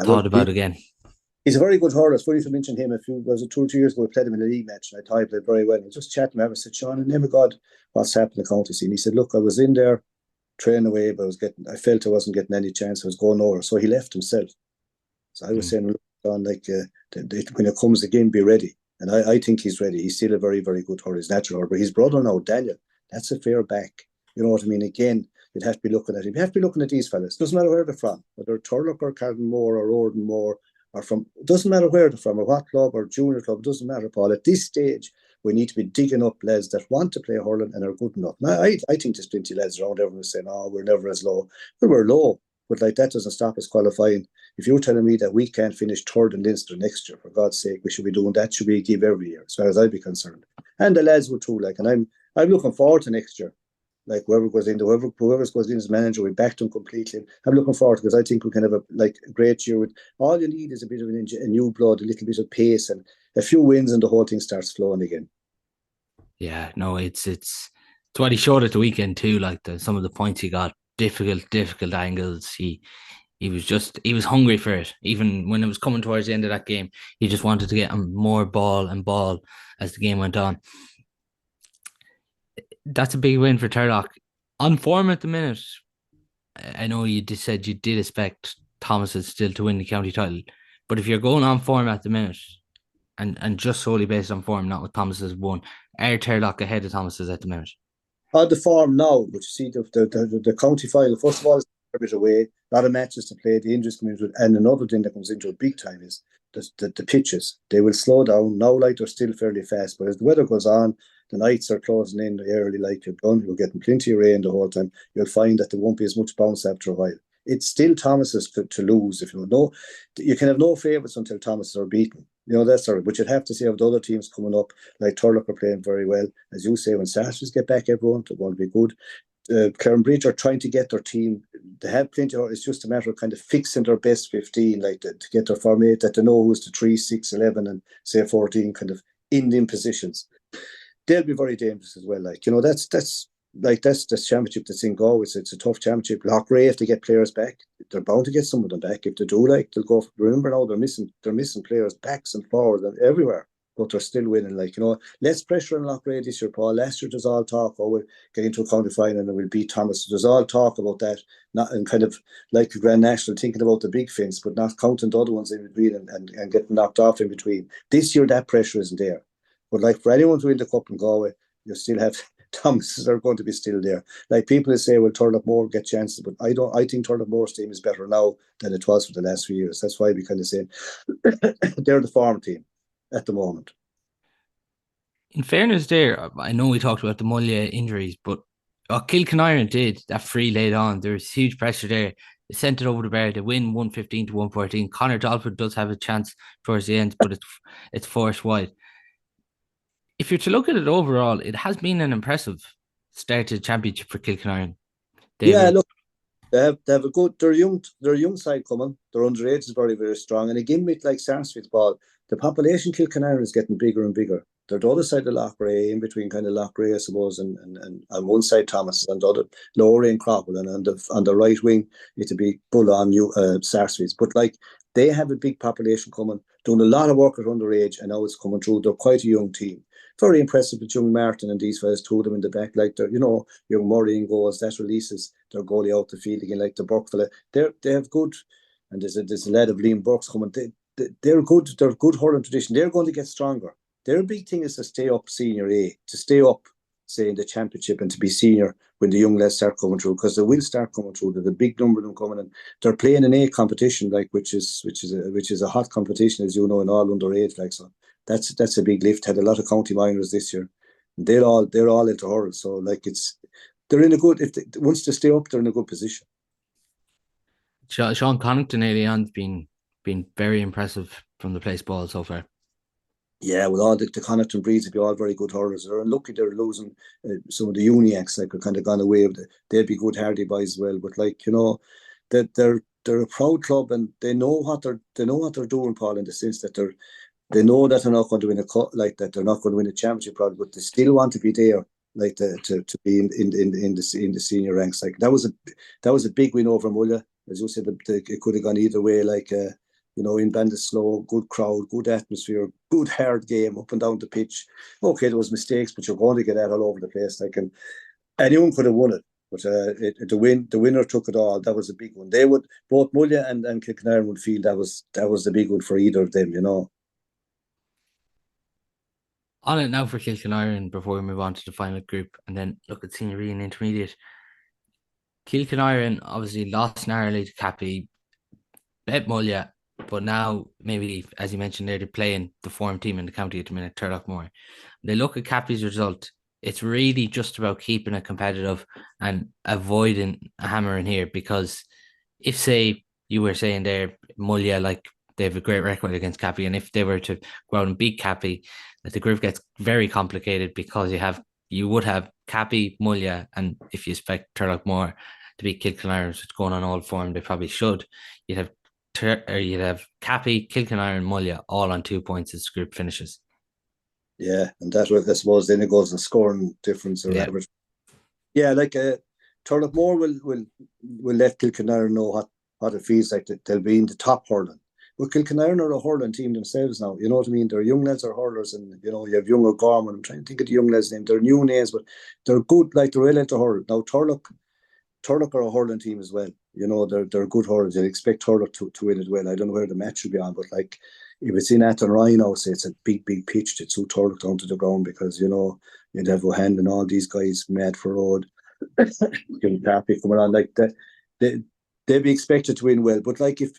thought about again. He's a very good hurler. It's funny to mention him. Was it 2 or 3 years ago, we played him in a league match, and I thought he played very well. I was just chatting with him. I said, Sean, I never got what's happened in the county scene. He said, look, I was in there training away, but I felt I wasn't getting any chance. I was going over. So he left himself. So I was saying, look, Sean, when it comes again, be ready. And I think he's ready. He's still a very, very good hurler. He's natural hurler. But his brother now, Daniel, that's a fair back. You know what I mean? Again, you'd have to be looking at him. You have to be looking at these fellas. Doesn't matter where they're from, whether Turlough or Cardenmore or Oranmore or from, it doesn't matter where they're from or what club or junior club, it doesn't matter, Paul. At this stage, we need to be digging up lads that want to play hurling and are good enough. Now, I think there's plenty of lads around. Everyone's saying, we're never as low. Well, we're low, but like that doesn't stop us qualifying. If you're telling me that we can't finish third in Leinster next year, for God's sake, we should be doing that. Should we give every year, as far as I'd be concerned. And the lads will too. And I'm looking forward to next year. Like whoever goes in as manager, we backed them completely. I'm looking forward because I think we can have a great year. With all you need is a bit of a new blood, a little bit of pace, and a few wins, and the whole thing starts flowing again. Yeah, no, it's what he showed at the weekend too. Like some of the points he got, difficult angles. He was hungry for it. Even when it was coming towards the end of that game, he just wanted to get more ball as the game went on. That's a big win for Turlough. On form at the minute, I know you just said you did expect Thomas still to win the county title, but if you're going on form at the minute, and just solely based on form, not with Thomas's won, are Turlough ahead of Thomas's at the minute? On the form now, but you see the county final, first of all, is a bit away, a lot of matches to play, the injuries come into it, and another thing that comes into it big time is the pitches. They will slow down. Now, like, they're still fairly fast, but as the weather goes on, the nights are closing in early, like you're getting plenty of rain the whole time. You'll find that there won't be as much bounce after a while. It's still Thomas's to lose. If you know, you can have no favourites until Thomas are beaten. That's sort of, but you'd have to see how the other teams coming up, like Turlough are playing very well. As you say, when Sarsfields get back, everyone, they're going to be good. Clarinbridge are trying to get their team. They have plenty of, it's just a matter of kind of fixing their best 15, like to get their formate that they know who's the 3, 6, 11, and say 14 kind of in them positions. They'll be very dangerous as well. Like, that's the championship that's in Go. It's a tough championship. Loughrea, if they get players back, they're bound to get some of them back. If they do, like, they'll go. Remember now, they're missing players backs and forward and everywhere, but they're still winning. Like, less pressure on Loughrea this year, Paul. Last year there's all talk, we'll get into a county final and we'll beat Thomas. There's all talk about that, not in kind of like the Grand National, thinking about the big fence, but not counting the other ones in between and getting knocked off in between. This year that pressure isn't there. But like for anyone to win the cup in Galway, you still have Thomases are going to be still there. Like people say, well, Turloughmore get chances, but I don't. I think Turloughmore's team is better now than it was for the last few years. That's why we kind of say they're the farm team at the moment. In fairness, there, I know we talked about the Mulla injuries, but what Kilkenny did, that free laid on, there was huge pressure there. They sent it over the bar. They win 115 to 114. Connor Dolphin does have a chance towards the end, but it's forced wide. If you're to look at it overall, it has been an impressive start to the championship for Kilkenny. Yeah, look, they have a good. They're young side coming. Their underage is very, very strong. And again, with like Sarsfields ball, the population Kilkenny is getting bigger and bigger. They're the other side of Loughrea, in between kind of Loughrea, I suppose, and on one side Thomas, and the other lower in Cropple, and on the right wing it'd be Bull on Sarsfields. But like they have a big population coming, doing a lot of work at underage, and now it's coming through. They're quite a young team. Very impressive with young Martin and these fellas, two of them in the back, like they're, young Murray in goals, that releases their goalie out the field again, like the Burke fella. They have good, and there's a lad of Liam Burks coming. They're good. They're good hurling tradition. They're going to get stronger. Their big thing is to stay up senior A, to stay up, say, in the championship and to be senior when the young lads start coming through, because they will start coming through. There's a big number of them coming, and they're playing an A competition, like which is a hot competition, as you know, in all underage, like so. That's a big lift. Had a lot of county minors this year. They're all into hurl, so like they're in a good. Once they stay up, they're in a good position. Sean Connaughton early on's been very impressive from the place ball so far. Yeah, with all the Connaughton breeds, would be all very good hurlers. They're unlucky they're losing some of the Uniacs, like are kind of gone away. They'd be good hardy boys as well. But like that they're a proud club and they know what they're doing, Paul, in the sense that they know that they're not going to win a cup, like that they're not going to win a championship, probably, but they still want to be there, like to be in the senior ranks. Like that was a big win over Mulla. As you said, it could have gone either way. Like in Bandaslow, good crowd, good atmosphere, good hard game up and down the pitch. Okay, there was mistakes, but you're going to get that all over the place. Like, and anyone could have won it, but the winner took it all. That was a big one. They would, both Mulla and Kilkenny would feel that was the big one for either of them. On it now for Kilkenny before we move on to the final group, and then look at senior and intermediate. Kilkenny obviously lost narrowly to Cappy, bet Mulla, but now maybe, as you mentioned there, they're playing the form team in the county at the minute, Turloughmore. They look at Cappy's result. It's really just about keeping it competitive and avoiding a hammer in here, because if, say, you were saying there, Mulla, like, they have a great record against Cappy, and if they were to go out and beat Cappy, the group gets very complicated, because you would have Cappy, Mulla, and if you expect Turloughmore to beat Kilkenny, which is going on all form, they probably should. You'd have Cappy, Kilkenny, and Mulla all on 2 points as the group finishes. Yeah, and that way, I suppose, then it goes in scoring difference or average. Yeah, like Turloughmore will let Kilkenny know what it feels like. They'll be in the top hurling. But Kilkenarn are a hurling team themselves now. You know what I mean? Their young lads are hurlers, and you have younger Gorman. I'm trying to think of the young lads' name. They're new names, but they're good. Like they're really into hurl. Now Turlough are a hurling team as well. They're good hurlers. You'd expect Turlough to win as well. I don't know where the match will be on, but like if it's in Athenry now, say it's a big pitch to suit Turlough down to the ground, because you'd have O'Han and all these guys mad for road. Carpy coming on like that. They'd be expected to win well. But like if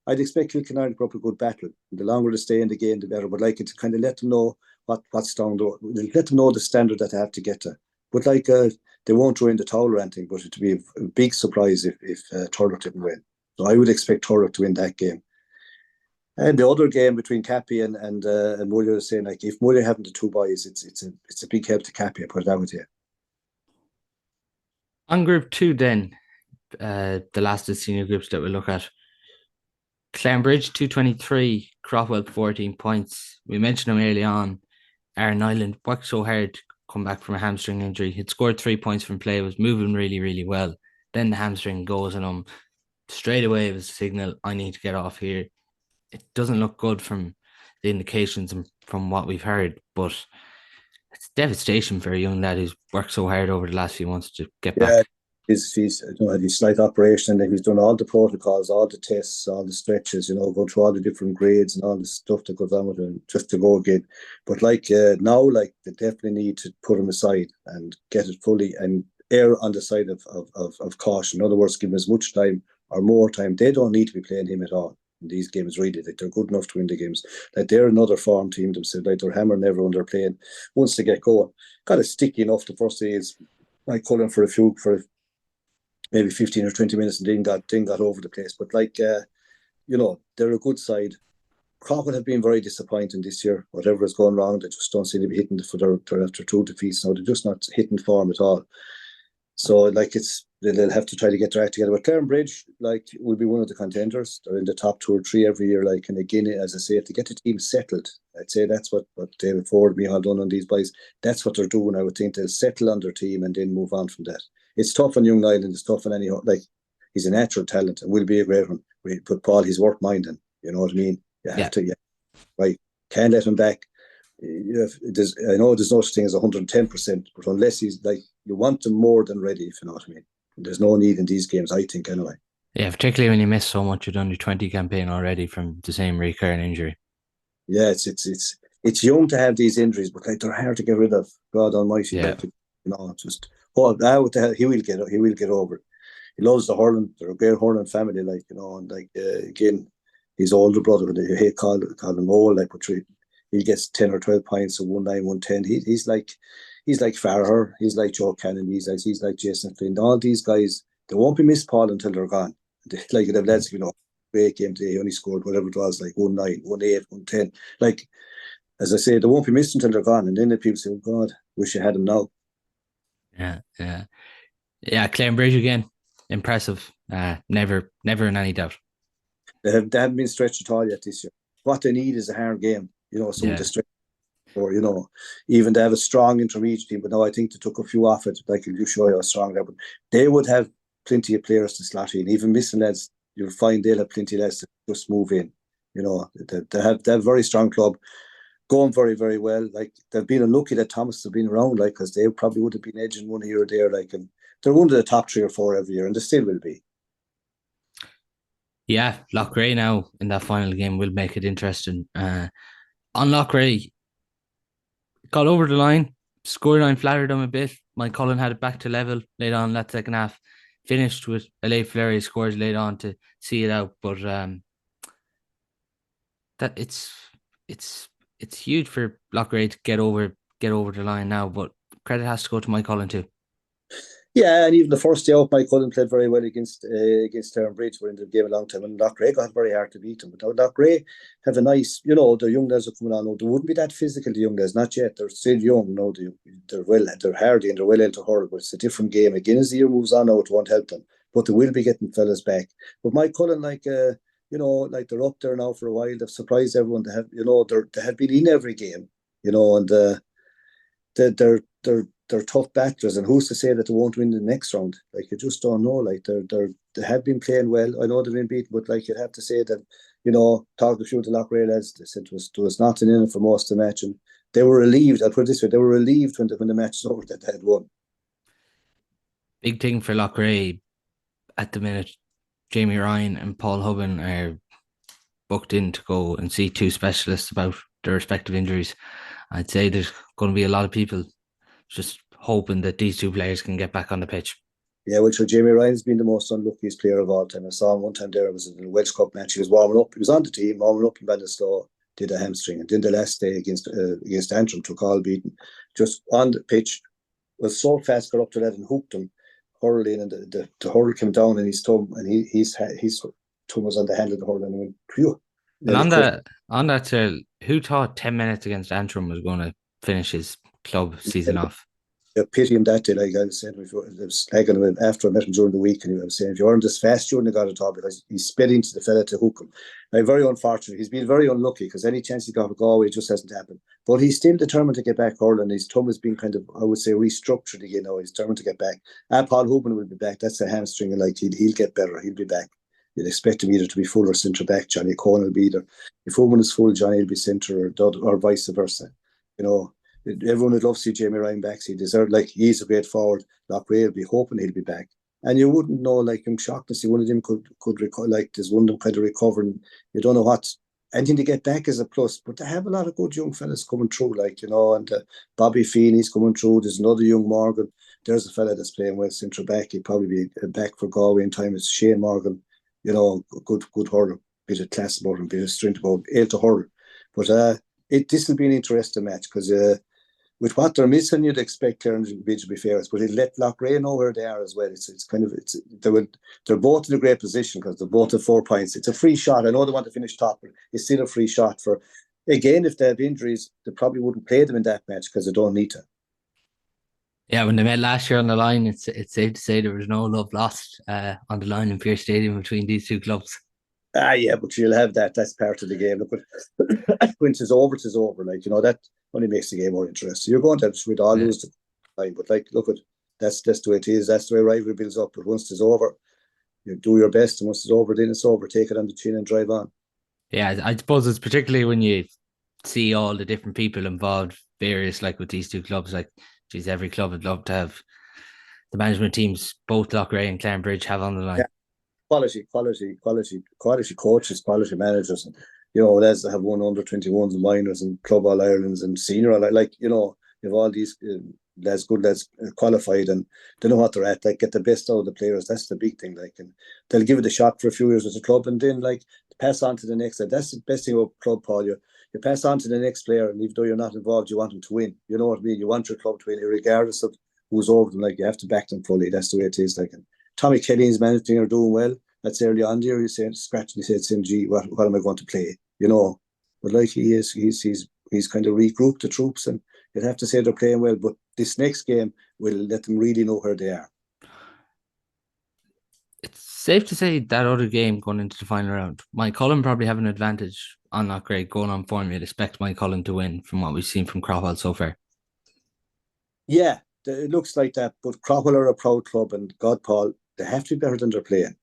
I'd expect Kilkenarn to put up a good battle. The longer they stay in the game, the better. But like, it's kind of let them know what's down there. Let them know the standard that they have to get to. But like, they won't throw in the towel or anything. But it'd be a big surprise if Turlough didn't win. So I would expect Turlough to win that game. And the other game between Cappy and Muller is saying, like, if Muller having the two boys, it's a big help to Cappy. I put it that with you. On Group 2 then, the last of the senior groups that we'll look at. Clarinbridge 223, Cropwell 14 points. We mentioned him early on. Aaron Nyland worked so hard to come back from a hamstring injury. He'd scored 3 points from play, was moving really, really well. Then the hamstring goes on him. Straight away it was a signal, I need to get off here. It doesn't look good from the indications and from what we've heard, but it's devastation for a young lad who's worked so hard over the last few months to get back. He's had his slight operation, and he's done all the protocols, all the tests, all the stretches, go through all the different grades and all the stuff that goes on with him just to go again. But now, they definitely need to put him aside and get it fully and err on the side of caution. In other words, give him as much time or more time. They don't need to be playing him at all in these games, really. Like, they're good enough to win the games. Like, they're another form team themselves. Like, they're hammering everyone they're playing once they get going. Kind of sticky enough the first days. I call him for maybe 15 or 20 minutes and then got over the place. But they're a good side. Cropwell have been very disappointing this year. Whatever is going wrong, they just don't seem to be hitting for their after 2 defeats now. They're just not hitting form at all. So they'll have to try to get their act together. But Clarinbridge, will be one of the contenders. They're in the top 2 or 3 every year. And again, as I say, if they get the team settled, I'd say that's what David Ford and all done on these boys. That's what they're doing. I would think they'll settle on their team and then move on from that. It's tough on young Nyland. It's tough on any, he's a natural talent and will be a great one. But Paul, he's worth minding. You know what I mean? You have to, right. Can't let him back. I know there's no such thing as 110%, but unless he's you want him more than ready, if you know what I mean. There's no need in these games, I think, anyway. Yeah, particularly when you miss so much of the under 20 campaign already from the same recurring injury. Yeah, it's young to have these injuries, but they're hard to get rid of. God Almighty, just he will get over it. He loves the hurling. They're a great hurling family, again, his older brother, they hate call him old, but he gets 10 or 12 points of 1-9, 110. He's like Farrell, he's like Joe Cannon, he's like Jason Flynn. All these guys, they won't be missed, Paul, until they're gone. They have lads, great game today. He only scored whatever it was, 1-9, 1-8, 110. As I say, they won't be missed until they're gone. And then the people say, "Oh God, wish you had him now." Yeah. Clarinbridge again, impressive. Never in any doubt. They haven't been stretched at all yet this year. What they need is a hard game. Someone to stretch, or even they have a strong intermediate team. But no, I think they took a few off it. You'll show you how strong they are. But they would have plenty of players to slot in. Even missing lads, you'll find they'll have plenty of lads to just move in. They have a very strong club, going very, very well. They've been unlucky that Thomas have been around, because they probably would have been edging one here or there. And they're one of the top 3 or 4 every year, and they still will be. Yeah, Loughrea now in that final game will make it interesting. On Loughrea, got over the line, scoreline flattered them a bit. Mike Cullen had it back to level late on that second half. Finished with a late flurry of scores late on to see it out, but that it's huge for Loughrea to get over the line now. But credit has to go to Mike Cullen too. Yeah, and even the first day out, Mike Cullen played very well against Turloughmore. We're in the game a long time, and Loughrea got very hard to beat them. But now Loughrea have a nice, the young lads are coming on. They wouldn't be that physical, the young lads, not yet. They're still young. They're hardy and they're well able to hurl, but it's a different game. Again, as the year moves on now, it won't help them. But they will be getting fellas back. But Mike Cullen, they're up there now for a while. They've surprised everyone. They have been in every game, and they're tough battlers, and who's to say that they won't win the next round? You just don't know. They have been playing well. I know they've been beaten, but you'd have to say that talked to a few of the Loughrea lads. They said there was nothing in it for most of the match, and they were relieved. I'll put it this way: they were relieved when the match was over that they had won. Big thing for Loughrea at the minute. Jamie Ryan and Paul Hubban are booked in to go and see two specialists about their respective injuries. I'd say there's going to be a lot of people just hoping that these two players can get back on the pitch. Yeah, well, sure, Jamie Ryan's been the most unluckiest player of all time. I saw him one time there. It was in the Welsh Cup match. He was warming up. He was on the team, warming up in Ballindereen, did a hamstring. And then the last day against Antrim, took all beaten. Just on the pitch, was so fast, got up to that and hooked him, hurling, and the hurl came down in his thumb, and his thumb was on the handle of the hurl, and he went, phew. And on that, Cyril, who thought 10 minutes against Antrim was going to finish his club season off? Pity him that day, like I was saying, I was slagging him after I met him during the week, and he was saying, if you weren't as fast, you wouldn't have got it all, because he sped into the fella to hook him. Like, very unfortunate. He's been very unlucky, because any chance he got a goal, it just hasn't happened. But he's still determined to get back hurling. His thumb has been kind of, I would say, restructured again now. He's determined to get back. And Paul Hubban will be back. That's a hamstring, and like he'll get better. He'll be back. You'd expect him either to be full or centre back. Johnny Cohen will be there. If Hubban is full, Johnny will be centre, or vice versa. Everyone would love to see Jamie Ryan back. He deserved, like, he's a great forward. Loughrea will be hoping he'll be back. And you wouldn't know, like, I'm shocked to see one of them could like, there's one of them kind of recovering. You don't know what. Anything to get back is a plus, but they have a lot of good young fellas coming through, and Bobby Feeney's coming through. There's another young Morgan. There's a fella that's playing well centre back. He'd probably be back for Galway in time. It's Shane Morgan, good hurler, bit of class about him, bit of strength about him, able to hurl. But this will be an interesting match, because with what they're missing, you'd expect Clarinbridge to be fairest, but it let Loughrea know where they are as well. They're both in a great position, because they're both at 4 points. It's a free shot. I know they want to finish top, but it's still a free shot for. Again, if they have injuries, they probably wouldn't play them in that match, because they don't need to. Yeah, when they met last year on the line, it's safe to say there was no love lost on the line in Pearse Stadium between these two clubs. Yeah, but you'll have that. That's part of the game. Look, when it's over, that only makes the game more interesting. You're going to have to all lose the line, but that's the way it is. That's the way rivalry builds up. But once it's over, you do your best, and once it's over, then it's over. Take it on the chin and drive on. Yeah, I suppose it's particularly when you see all the different people involved, various, like with these two clubs, like, geez, every club would love to have the management teams, both Loughrea and Clarinbridge, have on the line. Yeah. Quality coaches, quality managers, and lads that have won under 21s and minors and Club All Irelands and senior, you have all these lads, good lads, qualified, and they know what they're at. Like, get the best out of the players. That's the big thing. And they'll give it a shot for a few years with the club, and then pass on to the next. That's the best thing about club, Paul. You pass on to the next player, and even though you're not involved, you want them to win. You know what I mean? You want your club to win, regardless of who's over them. You have to back them fully. That's the way it is. And Tommy Kelly's managing are doing well. That's early on there. He said, scratching his head, saying, "Gee, what am I going to play?" But he's kind of regrouped the troops, and you'd have to say they're playing well. But this next game will let them really know where they are. It's safe to say that other game going into the final round, Mike Cullen probably have an advantage on that grade going on form. You'd expect Mike Cullen to win from what we've seen from Crowell so far. Yeah, it looks like that. But Crowell are a proud club, and God, Paul, they have to be better than they're playing.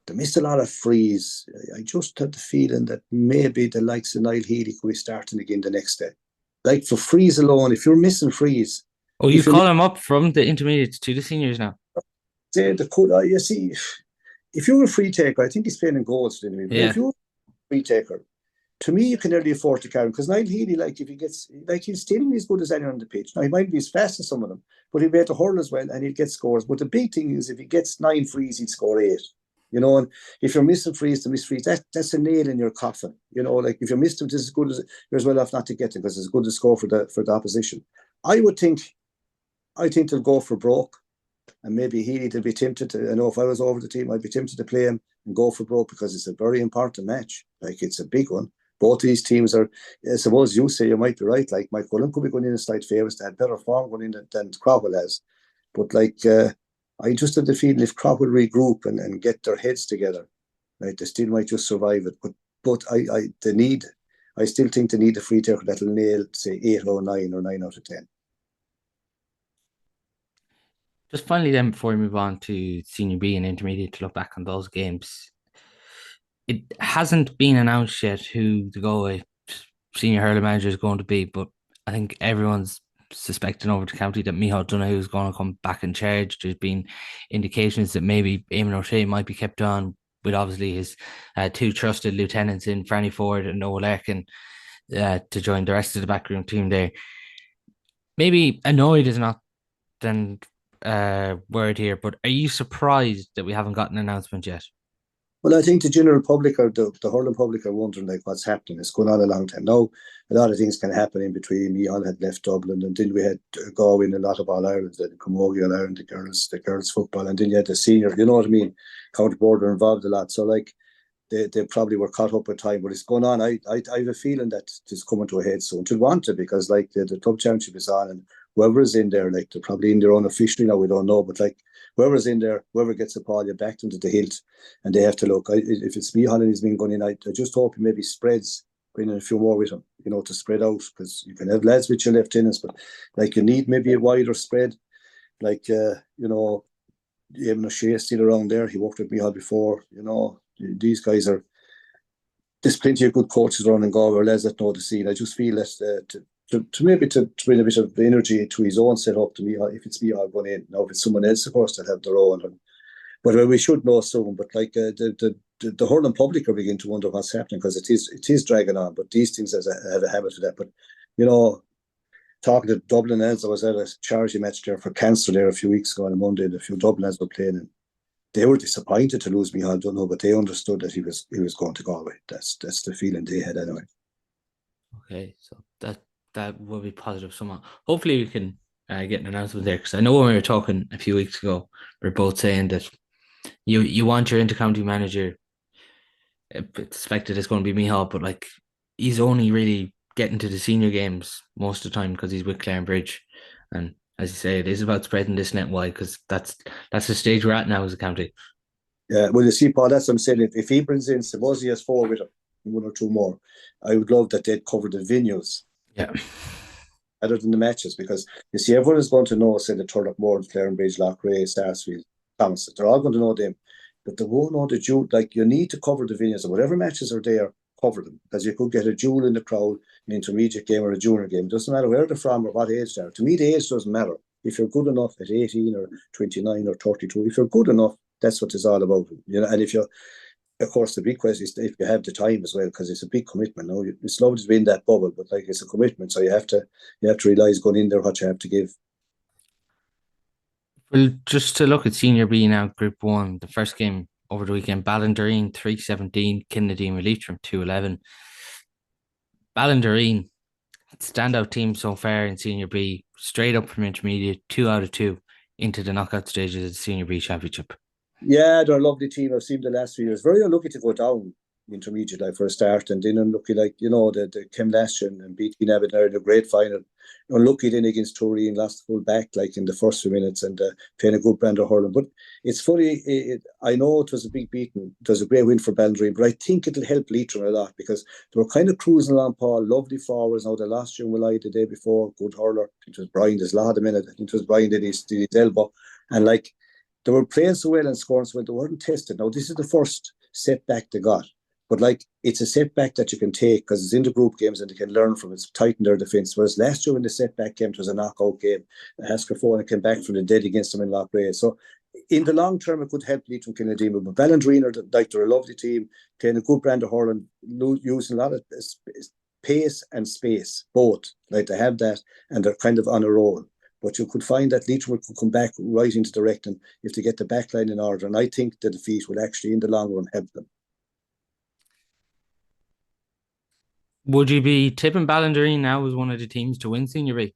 They missed a lot of frees. I just had the feeling that maybe the likes of Niall Healy could be starting again the next day. Like, for frees alone, if you're missing frees. Oh, you call him up from the intermediates to the seniors now? You see, if you're a free taker, I think he's playing in goals. But if you're a free taker, to me, you can nearly afford to carry him, because Niall Healy, if he gets, he's still as good as anyone on the pitch. Now, he might be as fast as some of them, but he'll be able to hurl as well, and he'll get scores. But the big thing is, if he gets 9 frees, he'd score 8. And if you're missing frees to miss frees, that's a nail in your coffin. If you miss them, it's as good as you're as well off not to get them, because it's good to score for the opposition. I think they'll go for broke, and maybe Healy will be tempted to. I know if I was over the team, I'd be tempted to play him and go for broke, because it's a very important match. It's a big one. Both of these teams are, I suppose you say, you might be right. Mike Cullen could be going in as slight favourites. They had better form going in than Crowell has. But I just have the feeling if Crowell regroup and get their heads together, they still might just survive it. But I still think they need a free taker that'll nail, say, 8 out of 9 or 9 out of 10. Just finally then, before we move on to Senior B and Intermediate, to look back on those games, it hasn't been announced yet who the Galway senior hurling manager is going to be, but I think everyone's suspecting over the county that Micheál Donoghue is going to come back in charge. There's been indications that maybe Eamon O'Shea might be kept on with obviously his two trusted lieutenants in Franny Ford and Noel Larkin to join the rest of the backroom team there. Maybe annoyed is not then word here, but are you surprised that we haven't got an announcement yet? Well, I think the general public or the hurling public are wondering like what's happening. It's going on a long time now. A lot of things can happen in between. Micheál had left Dublin, and then we had Galway in a lot of All Ireland, the Camogie All Ireland, the girls football, and then you had the senior. You know what I mean? County Board are involved a lot, so like they probably were caught up with time, but it's going on. I have a feeling that it's coming to a head soon. To want to because like the club championship is on, and whoever is in there, like they're probably in their own officially now. We don't know, but like whoever's in there, whoever gets the ball, you back them to the hilt, and they have to look. If it's me, Holland, he's been going in. I just hope he maybe spreads, bring in a few more with him, to spread out because you can have lads with your lieutenants, but like you need maybe a wider spread. Like Eamon O'Shea still around there. He worked with Micheál before. These guys are. There's plenty of good coaches around in Galway, or lads that know the scene. I just feel that to maybe to bring a bit of energy to his own setup to me, if it's me, I'll go in. Now, if it's someone else, of course, they'll have their own. But we should know soon. But like the hurling public are beginning to wonder what's happening because it is dragging on. But these things have a habit of that. But talking to Dublin lads, I was at a charity match there for cancer there a few weeks ago on a Monday. And a few Dublin lads were playing, and they were disappointed to lose Micheál Donoghue, but they understood that he was going to Galway. That's the feeling they had anyway. Okay, so that will be positive somehow. Hopefully we can get an announcement there because I know when we were talking a few weeks ago, we were both saying that you want your intercounty manager. It's expected it's going to be Micheál, but like he's only really getting to the senior games most of the time because he's with Clarinbridge, and as you say, it is about spreading this net wide because that's the stage we're at now as a county. Yeah, well, you see, Paul, that's what I'm saying. If he brings in, suppose he has four with him, one or two more, I would love that they'd cover the venues. Yeah. Other than the matches, because you see, everyone is going to know, say, the Turloughmore, Clarinbridge, Loughrea, Sarsfields, Thomas. They're all going to know them, but they won't know the jewel. Like you need to cover the venues, and whatever matches are there, cover them, because you could get a jewel in the crowd, an intermediate game or a junior game. It doesn't matter where they're from or what age they are. To me, the age doesn't matter. If you're good enough at 18 or 29 or 32, if you're good enough, that's what it's all about. And if you're of course, the big question is if you have the time as well, because it's a big commitment. No, it's lovely to be in that bubble, but like it's a commitment, so you have to realise going in there what you have to give. Well, just to look at Senior B now, Group 1, the first game over the weekend, Ballindereen 3-17, Kinvara Leitrim from 2-11. Ballindereen, standout team so far in Senior B, straight up from intermediate, 2 out of 2 into the knockout stages of the Senior B Championship. Yeah, they're a lovely team. I've seen the last few years. Very unlucky to go down intermediate like for a start, and then unlucky like the came last year and beat Abbott in a great final. Unlucky then against Tory and lost the full back like in the first few minutes and playing a good brand of hurling. But it's funny. I know it was a big beating. It was a great win for Ballindereen, but I think it'll help Leitrim a lot because they were kind of cruising along. Paul, lovely forwards. Now they lost June July the day before. Good hurler. It was Brian. There's a lot of minute. I think it was Brian did his elbow, and like they were playing so well and scoring so well. They weren't tested. Now this is the first setback they got. But like it's a setback that you can take because it's in the group games and they can learn from it. It's tighten their defence. Whereas last year when the setback came, it was a knockout game. Haskerfone came back from the dead against them in Loughrea. So in the long term, it could help Leitrim Kinvara. But Ballindereen they're a lovely team, playing a good brand of hurling, using a lot of pace and space, both. Like they have that and they're kind of on a roll. But you could find that Leitrim could come back right into directing if they get the back line in order. And I think the defeat will actually, in the long run, help them. Would you be tipping Ballindereen now as one of the teams to win Senior B?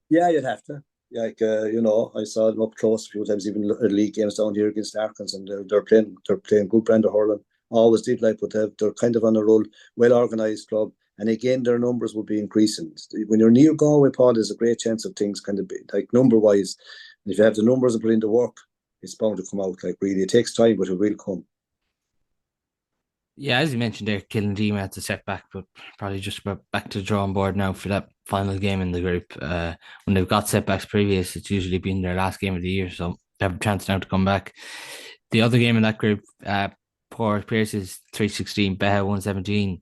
Yeah, you'd have to. Like I saw them up close a few times, even league games down here against Larkins, and they're playing good brand of hurling. Always did like, but they're kind of on a roll, well organised club, and again their numbers will be increasing. When you're near Galway, Paul, there's a great chance of things kind of like number wise. If you have the numbers and put in the work, it's bound to come out. Like really, it takes time, but it will come. Yeah, as you mentioned there, Killimordaly had a setback, but probably just about back to the drawing board now for that final game in the group. When they've got setbacks previous, it's usually been their last game of the year, so they have a chance now to come back. The other game in that group, Port Pierce's 316, Beha 117.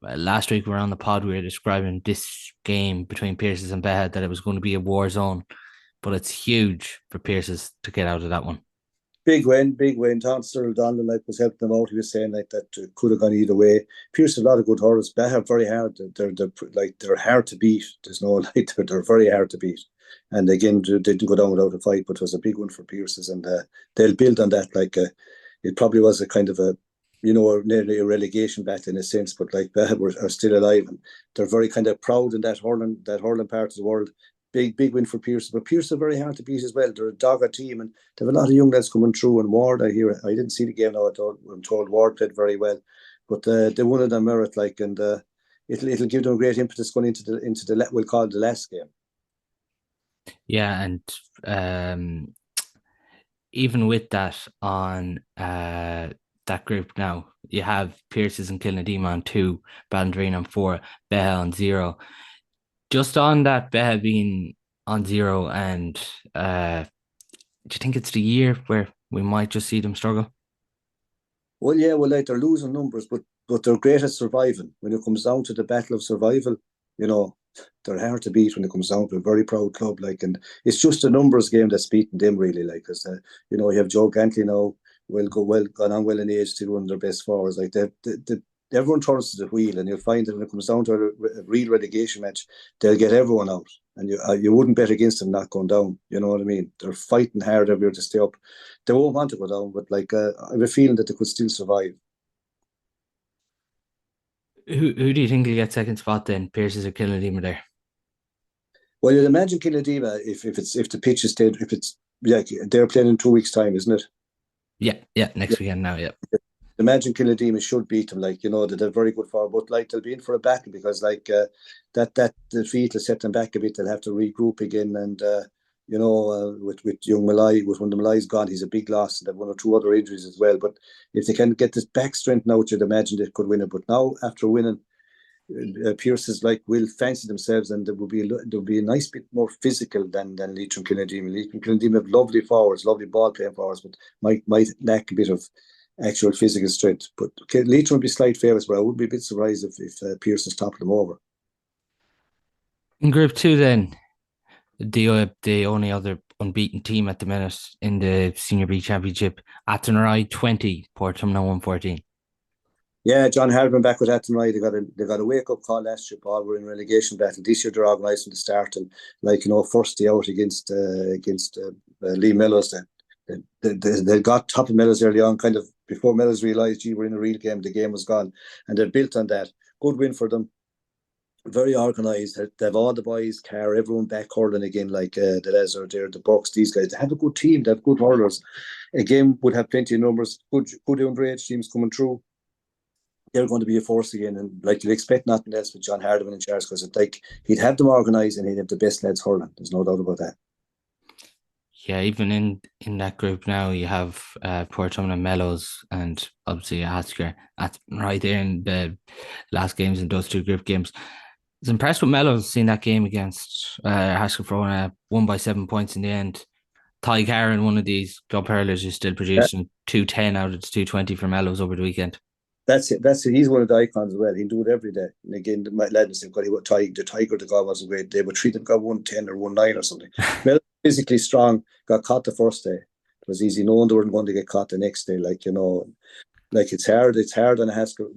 Last week we were on the pod, we were describing this game between Pierce's and Beha that it was going to be a war zone, but it's huge for Pierce's to get out of that one. Big win. Cyril Donlan was helping them out. He was saying that could have gone either way. Pierce has a lot of good hurlers. Beha very hard. They're hard to beat. There's no they're very hard to beat. And again, they didn't go down without a fight, but it was a big one for Pierce's, and they'll build on that. It probably was a kind of a nearly a relegation battle in a sense, but Beha are still alive, and they're very kind of proud in that hurling part of the world. Big win for Pierce, but Pierce are very hard to beat as well. They're a dogged team, and they have a lot of young lads coming through. And Ward, I didn't see the game now. I'm told Ward played very well, but they won it on merit, and it'll give them a great impetus going into the we'll call it the last game. Yeah, and even with that on that group now, you have Pierce's and Killimordaly on 2, Ballindereen on 4, Beha on 0. Just on that Beha being on 0, and do you think it's the year where we might just see them struggle? Well, yeah, they're losing numbers, but they're great at surviving. When it comes down to the battle of survival, they're hard to beat when it comes down to a very proud club. And it's just a numbers game that's beating them really. Because you have Joe Gantley now, gone on well in age to one of their best forwards. Everyone turns to the wheel, and you'll find that when it comes down to a real relegation match, they'll get everyone out, and you wouldn't bet against them not going down. You know what I mean? They're fighting hard every year to stay up. They won't want to go down, but I have a feeling that they could still survive. Who do you think will get second spot then? Pierce's or Killimordaly there? Well, you'd imagine Killimordaly if the pitch is stayed, they're playing in 2 weeks' time, isn't it? Yeah, next weekend now, yeah. Imagine Killimordaly should beat them, that they're very good for, but they'll be in for a battle because that defeat will set them back a bit. They'll have to regroup again, and with young Malai, with one of the Malai's gone, he's a big loss. They've 1 or 2 other injuries as well. But if they can get this back strength now, you'd imagine they could win it. But now after winning, Pierce's will fancy themselves, and there'll be a nice bit more physical than Leitrim Killimordaly. Leitrim Killimordaly have lovely forwards, lovely ball playing forwards, but might lack a bit of actual physical strength. But Leitrim would be slight favourites, but I wouldn't be a bit surprised if Pierce has topped them over. In Group 2 then, the only other unbeaten team at the minute in the Senior B Championship, Athenry 20, Portumna 114. Yeah, John Hardman back with Athenry. They got a wake up call last year, Paul. We're in relegation battle. This year they're organised from the start, and first day out against Lee Mellows. They got top of Mellows early on, kind of before Mellows realised, we're in a real game. The game was gone, and they're built on that. Good win for them. Very organised. They have all the boys, Carr, everyone back hurling again, the Lesser, the Bucks, these guys. They have a good team. They have good hurlers. Again, would have plenty of numbers. Good underage teams coming through. They're going to be a force again, and you'd expect nothing else with John Hardiman in charge, because he'd have them organised and he'd have the best lads hurling. There's no doubt about that. Yeah, even in that group now, you have Portumna Mellows and obviously Asker right there in the last games in those 2 group games. I was impressed with Mellows, seeing that game against Asker for won by 7 points in the end. Ty Carr, one of these club hurlers, is still producing 210 out of 220 for Mellows over the weekend. That's it. He's one of the icons as well. He'll do it every day. And again, the lads have got the Tiger, the guy wasn't great day, but 3 them got 110 or 19 or something. Mellows physically strong, got caught the first day. It was easy. No one weren't going to get caught the next day. It's hard on a Haskell,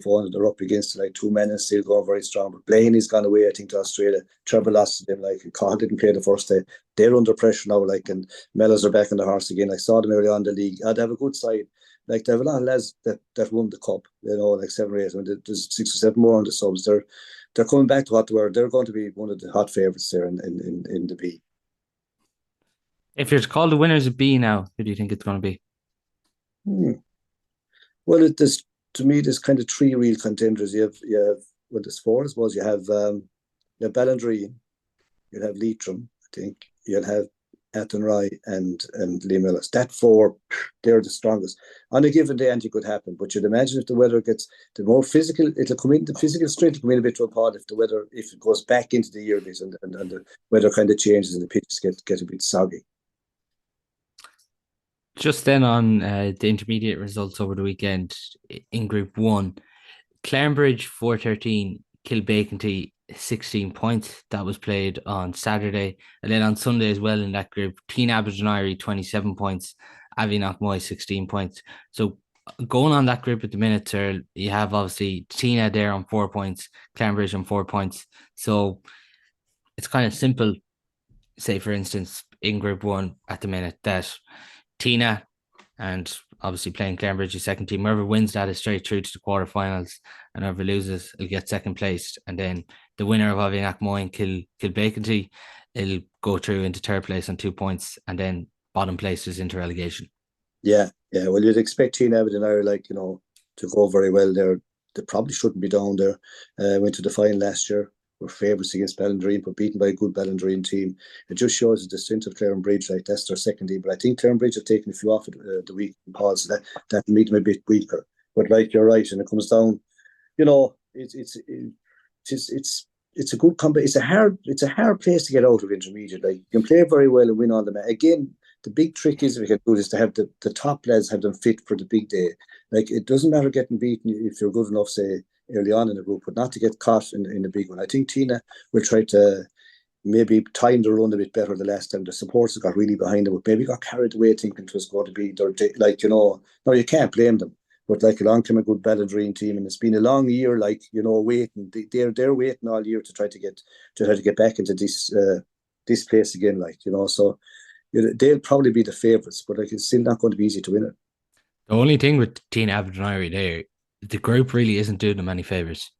phone. They're up against 2 men and still going very strong. But Blaney's gone away, I think, to Australia. Trevor lost them. Cahill didn't play the first day. They're under pressure now. And Mellows are back on the horse again. I saw them early on in the league. They have a good side. They have a lot of lads that won the cup. 7 or 8. There's 6 or 7 more on the subs. They're coming back to what they were. They're going to be one of the hot favourites there in the B. If you're to call the winners of B now, who do you think it's going to be? Well, to me, there's kind of 3 real contenders. You have there's 4, I suppose. You have Ballindereen, you'll have Leitrim, I think, you'll have Athenry and Lee Mellows. That 4, they're the strongest. On a given day, anything could happen. But you'd imagine if the weather gets the more physical, it'll come in. The physical strength will come in a bit to a pod if it goes back into the year bit and the weather kind of changes and the pitches get a bit soggy. Just then on the intermediate results over the weekend in Group 1, Clarinbridge 413, Kilbacon 16 points. That was played on Saturday. And then on Sunday as well in that group, Teen Managerial 27 points, Aviknockmoy 16 points. So going on that group at the minute, sir, you have obviously Tina there on 4 points, Clarinbridge on 4 points. So it's kind of simple, say for instance, in Group 1 at the minute that Tina and obviously playing Clarinbridge's second team. Whoever wins that is straight through to the quarterfinals, and whoever loses will get second place. And then the winner of Aviknockmoy and Kilbacon will go through into third place on 2 points, and then bottom places into relegation. Yeah. Well, you'd expect Teen Abbott to go very well there. They probably shouldn't be down there. Went to the final last year. Were favourites against Ballindereen, but beaten by a good Ballindereen team. It just shows the strength of Clarinbridge. Like that's their second team, but I think Clarinbridge have taken a few off the week, Paul, so that will make them a bit weaker. But like you're right, and it comes down, it's a good company. It's a hard place to get out of intermediate. Like you can play very well and win all the match. Again, the big trick is if we can do this to have the top lads have them fit for the big day. Like it doesn't matter getting beaten if you're good enough, say early on in the group, but not to get caught in the big one. I think Tina will try to maybe time the run a bit better the last time. The supporters got really behind them, but maybe got carried away thinking it was going to be their day. No, you can't blame them. But like along came a good Ballindereen team, and it's been a long year. Waiting. They're waiting all year to try to get back into this place again. So they'll probably be the favourites, but it's still not going to be easy to win it. The only thing with Teen Aberdeen there, the group really isn't doing them any favours.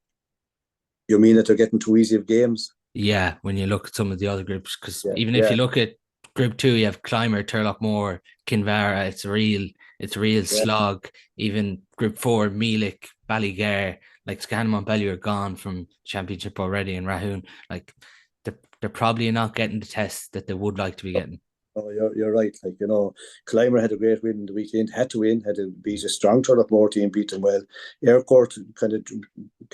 You mean that they're getting too easy of games? Yeah, when you look at some of the other groups, because if you look at Group 2, you have Clymer, Turloughmore, Kinvara. It's a real slog. Even Group 4, Meelick, Ballygare, like Scannon Montbellier are gone from Championship already, and Rahoon, like they're probably not getting the test that they would like to be getting. Oh, you're right. Clymer had a great win in the weekend. Had to beat a strong Turloughmore team, beat them well. Gort kind of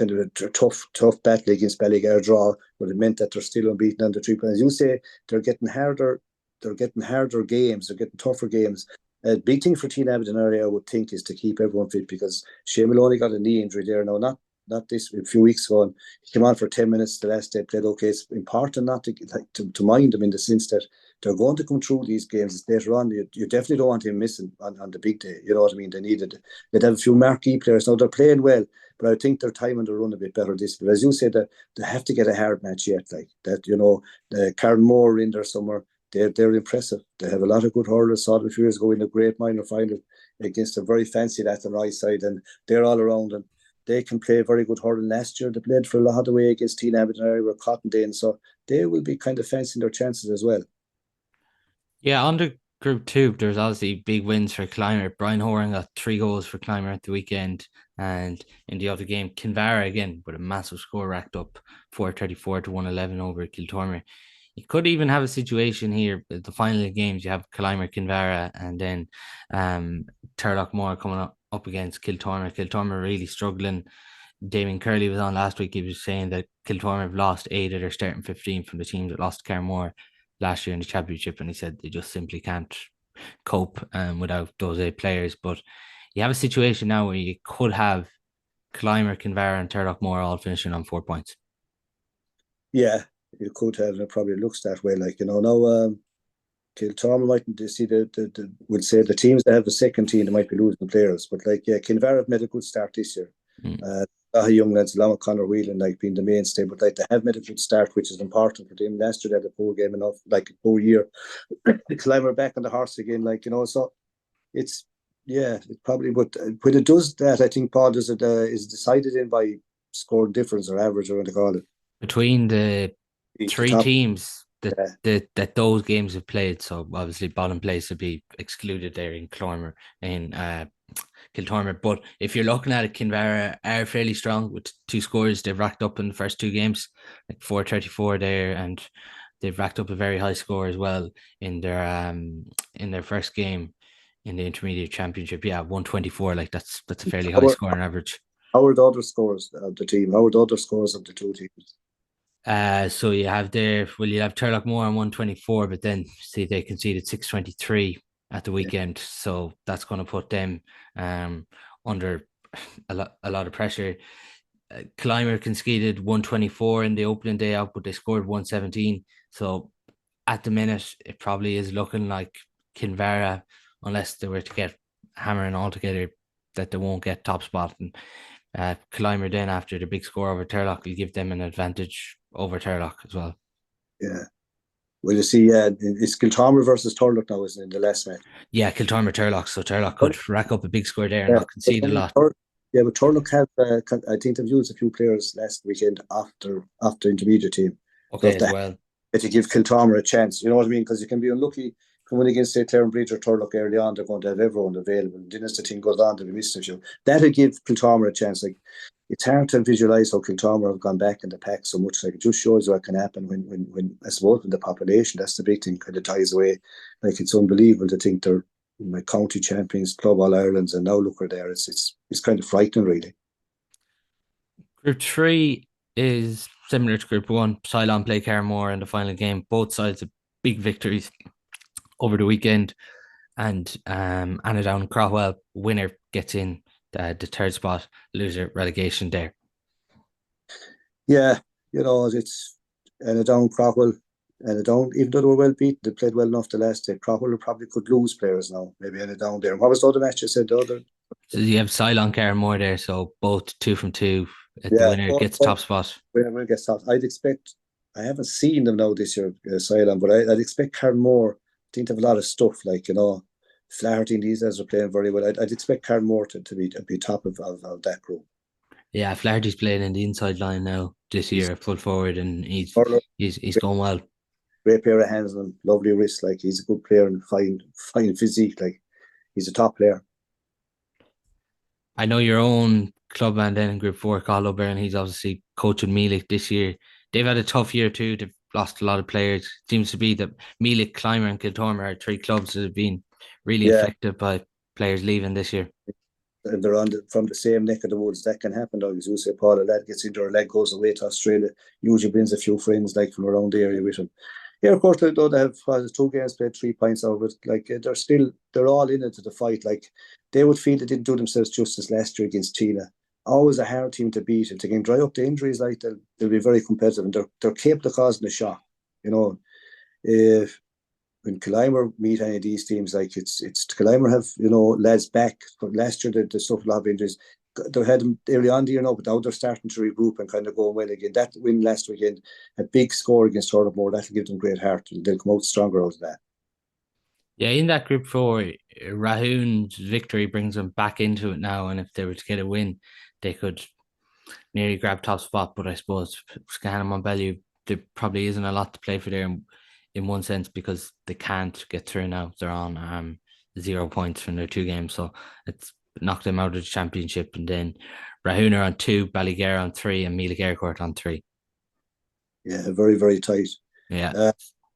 a tough battle against Ballygare draw, but it meant that they're still unbeaten under 3 points. As you say, they're getting harder. They're getting harder games. They're getting tougher games. A big thing for Teen Abbott area, I would think, is to keep everyone fit because Shane Maloney got a knee injury there. Now, not this a few weeks ago. And he came on for 10 minutes the last day, played okay. It's important not to mind them in the sense that they're going to come through these games later on. You definitely don't want him missing on the big day. You know what I mean? They'd have a few marquee players. Now they're playing well, but I think they're timing the run a bit better this. But as you said, they have to get a hard match yet. Like that, the Carnmore in there somewhere. They're impressive. They have a lot of good hurlers. Saw them a few years ago in a great minor final against a very fancy that on the right side, and they're all around and they can play very good hurling. Last year they played for a lot of the way against Teen Aberdeen were Cottondale, so they will be kind of fancying their chances as well. Yeah, under Group 2, there's obviously big wins for Clymer. Brian Horan got 3 goals for Clymer at the weekend. And in the other game, Kinvara again with a massive score racked up, 434 to 111 over Kiltormer. You could even have a situation here at the final games. You have Clymer, Kinvara, and then Turloughmore coming up against Kiltormer. Kiltormer really struggling. Damien Curley was on last week. He was saying that Kiltormer have lost 8 of their starting 15 from the teams that lost to Carmore last year in the championship, and he said they just simply can't cope without those 8 players. But you have a situation now where you could have Clymer, Kinvara, and Turloughmore all finishing on 4 points. Yeah, you could have, and it probably looks that way. Now Kiltormer mightn't see would say the teams that have a second team they might be losing players, but Kinvara have made a good start this year. A lot of young lads, along with Conor Whelan, being the mainstay, but they have made a good start, which is important for them. Last year they had a poor game enough, a poor year. Clymer back on the horse again, so it's probably. But when it does that, I think Paul is decided in by score difference or average, or what they call it, between the 3 teams that those games have played. So obviously bottom place would be excluded there in Clymer in Kiltormer. But if you're looking at it, Kinvara are fairly strong with 2 scores they've racked up in the first 2 games, 434 there, and they've racked up a very high score as well in their first game in the intermediate championship. 124. That's a fairly high score on average. How are the other scores of the team? How are the other scores of the 2 teams? So you have Turloughmore on 124, but then see they conceded 623. at the weekend, so that's going to put them under a lot of pressure. Clymer conceded 124 in the opening day out, but they scored 117. So at the minute, it probably is looking like Kinvara, unless they were to get hammering all together, that they won't get top spot. And Clymer then, after the big score over Turlough, will give them an advantage over Turlough as well. Yeah. Well, you see, it's Killimordaly versus Turlough now, isn't it, in the last match? Yeah, Killimordaly-Turlough. So Turlough could rack up a big score there and not concede a lot. Yeah, but Turlough have, I think they've used a few players last weekend after intermediate team. Okay, as well. To give Killimordaly a chance, you know what I mean? Because you can be unlucky coming against, say, Clarinbridge or Turlough early on. They're going to have everyone available. And then as the team goes on, they'll be missing a few. That'll give Killimordaly a chance. Like, it's hard to visualise how Killimordaly have gone back in the pack so much. Like, it just shows what can happen when I suppose, when the population, that's the big thing, kind of dies away. Like, it's unbelievable to think they're like county champions, Club All Irelands, and now look where they are. It's kind of frightening, really. Group 3 is similar to Group 1. Ceylon play Carmore in the final game. Both sides have big victories over the weekend. And Anadown Crowell, winner, gets in the third spot, loser relegation there. Yeah, you know, it's Anadown Crowell. Anadown, even though they were well beaten, they played well enough the last day. Crowell probably could lose players now, maybe Anadown there. What was the other match you said? The other? So you have Ceylon Carmore there, so both 2 from 2. The winner gets top spot. Winner gets top. I'd expect, I haven't seen them now this year, Ceylon, but I'd expect Carmore. I think they have a lot of stuff, like, you know, Flaherty and these guys are playing very well. I'd expect Carmore to be top of that group. Yeah, Flaherty's playing in the inside line now this year, full forward, and he's going well. Great pair of hands and lovely wrist. Like, he's a good player and fine physique. Like, he's a top player. I know your own club man then in Group 4, Carl and he's obviously coaching Meelick this year. They've had a tough year too. They've lost a lot of players. It seems to be that Meelick, Clymer and Killimordaly are 3 clubs that have been really affected by players leaving this year. And they're from the same neck of the woods. That can happen, though. As you say, Paul, a lad gets injured, a leg goes away to Australia, usually brings a few friends like from around the area with him. Yeah, of course, though, they have 2 games played, 3 points out of it. Like, they're all in it to the fight. Like, they would feel they didn't do themselves justice last year against China. Always a hard team to beat. If they can dry up the injuries, like, they'll be very competitive, and they're capable of causing a shock. You know, if when Killimordaly meet any of these teams, like, it's Killimordaly have, you know, lads back. But last year they suffered a lot of injuries. They had them early on the year now, but now they're starting to regroup and kind of go well again. That win last weekend, a big score against Turloughmore, that'll give them great heart. They'll come out stronger out of that. Yeah, in that Group 4, Rahoon's victory brings them back into it now, and if they were to get a win, they could nearly grab top spot. But I suppose Scanlon-Montbellew, there probably isn't a lot to play for there in one sense, because they can't get through now. They're on 0 points from their 2 games, so it's knocked them out of the championship. And then Rahoon are on 2, Ballygare on 3, and Meelick Aircourt on 3. Yeah, very, very tight. Yeah.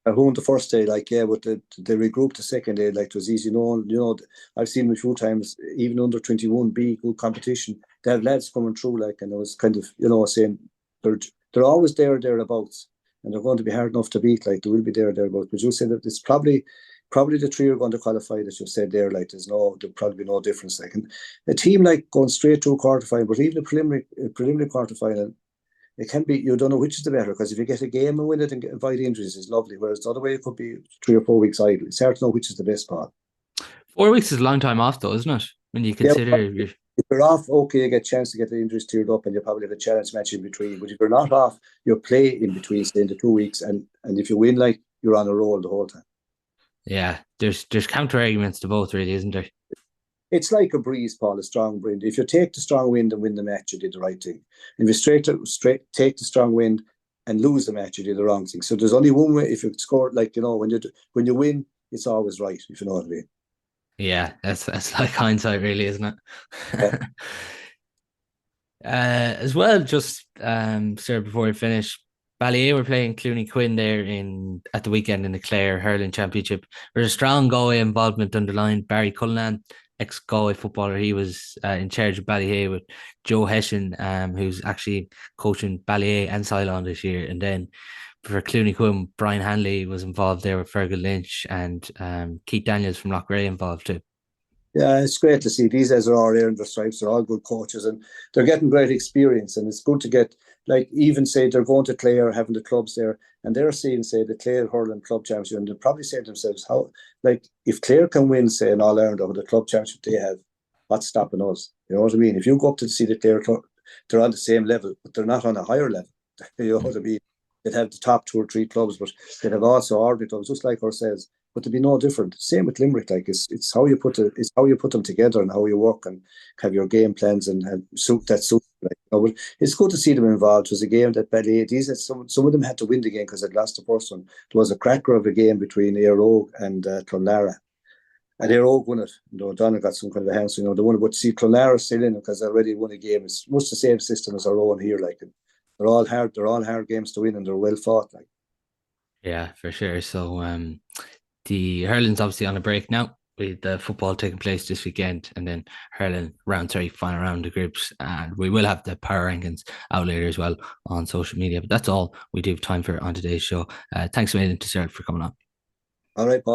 Rahoon the first day, like, yeah, but they regrouped the second day, like, it was easy. You know, I've seen them a few times, even under 21B, good competition. They have lads coming through, like, and I was kind of, you know, saying they're always thereabouts, and they're going to be hard enough to beat. Like, they will be thereabouts. But you said that it's probably the 3 are going to qualify, that you said there. Like, there'll probably be no difference. Like, and a team like going straight to a quarterfinal, but even a preliminary quarterfinal, it can be, you don't know which is the better, because if you get a game and win it and avoid injuries, is lovely. Whereas the other way, it could be 3 or 4 weeks idle. It's hard to know which is the best part. 4 weeks is a long time off, though, isn't it? When you consider if you're off, okay, you get a chance to get the injuries cleared up, and you probably have a challenge match in between. But if you're not off, you play in between, say, in the 2 weeks, and if you win, like, you're on a roll the whole time. Yeah, there's counter arguments to both, really, isn't there? It's like a breeze, Paul, a strong wind. If you take the strong wind and win the match, you did the right thing. If you straight take the strong wind and lose the match, you did the wrong thing. So there's only one way. If you score, like, you know, when you win, it's always right, if you know what I mean. Yeah, that's like hindsight, really, isn't it? Yeah. As well, just sir, before we finish, Ballier were playing Clooney Quinn there at the weekend in the Clare Hurling Championship. There's a strong Galway involvement underlined. Barry Cullinan, ex-Galway footballer, he was in charge of Ballier with Joe Hession, who's actually coaching Ballier and Ceylon this year. And then for Clooney Quinn, Brian Hanley was involved there with Fergal Lynch, and Keith Daniels from Loughrea involved too. Yeah, it's great to see these guys are all earned their stripes. They're all good coaches, and they're getting great experience. And it's good to get, like, even say they're going to Clare, having the clubs there, and they're seeing, say, the Clare Hurling Club Championship, and they're probably saying to themselves, how, like, if Clare can win, say, an All Ireland over the club championship they have, what's stopping us? You know what I mean? If you go up to see the Clare Club, they're on the same level, but they're not on a higher level. You know what I mean? They'd have the top 2 or 3 clubs, but they'd have also ordinary clubs, just like ourselves. But to be no different. Same with Limerick. Like it's how you put them together and how you work and have your game plans and have suit. Like, you know, it's good to see them involved. It was a game that Ballindereen, some of them had to win the game because they'd lost the first one. There was a cracker of a game between Airog and Clonlara. And Airog won it. You know, Donna got some kind of a hand. So, you know, they won it. But see, Clonlara still in it because they already won a game. It's much the same system as our own here. Like, they're all hard. They're all hard games to win, and they're well fought. Like, Yeah, for sure. So the hurling's obviously on a break now with the football taking place this weekend, and then hurling round 3 final round of groups, and we will have the power rankings out later as well on social media. But that's all we do have time for on today's show. Thanks a million to Cyril for coming on. all right, Paul.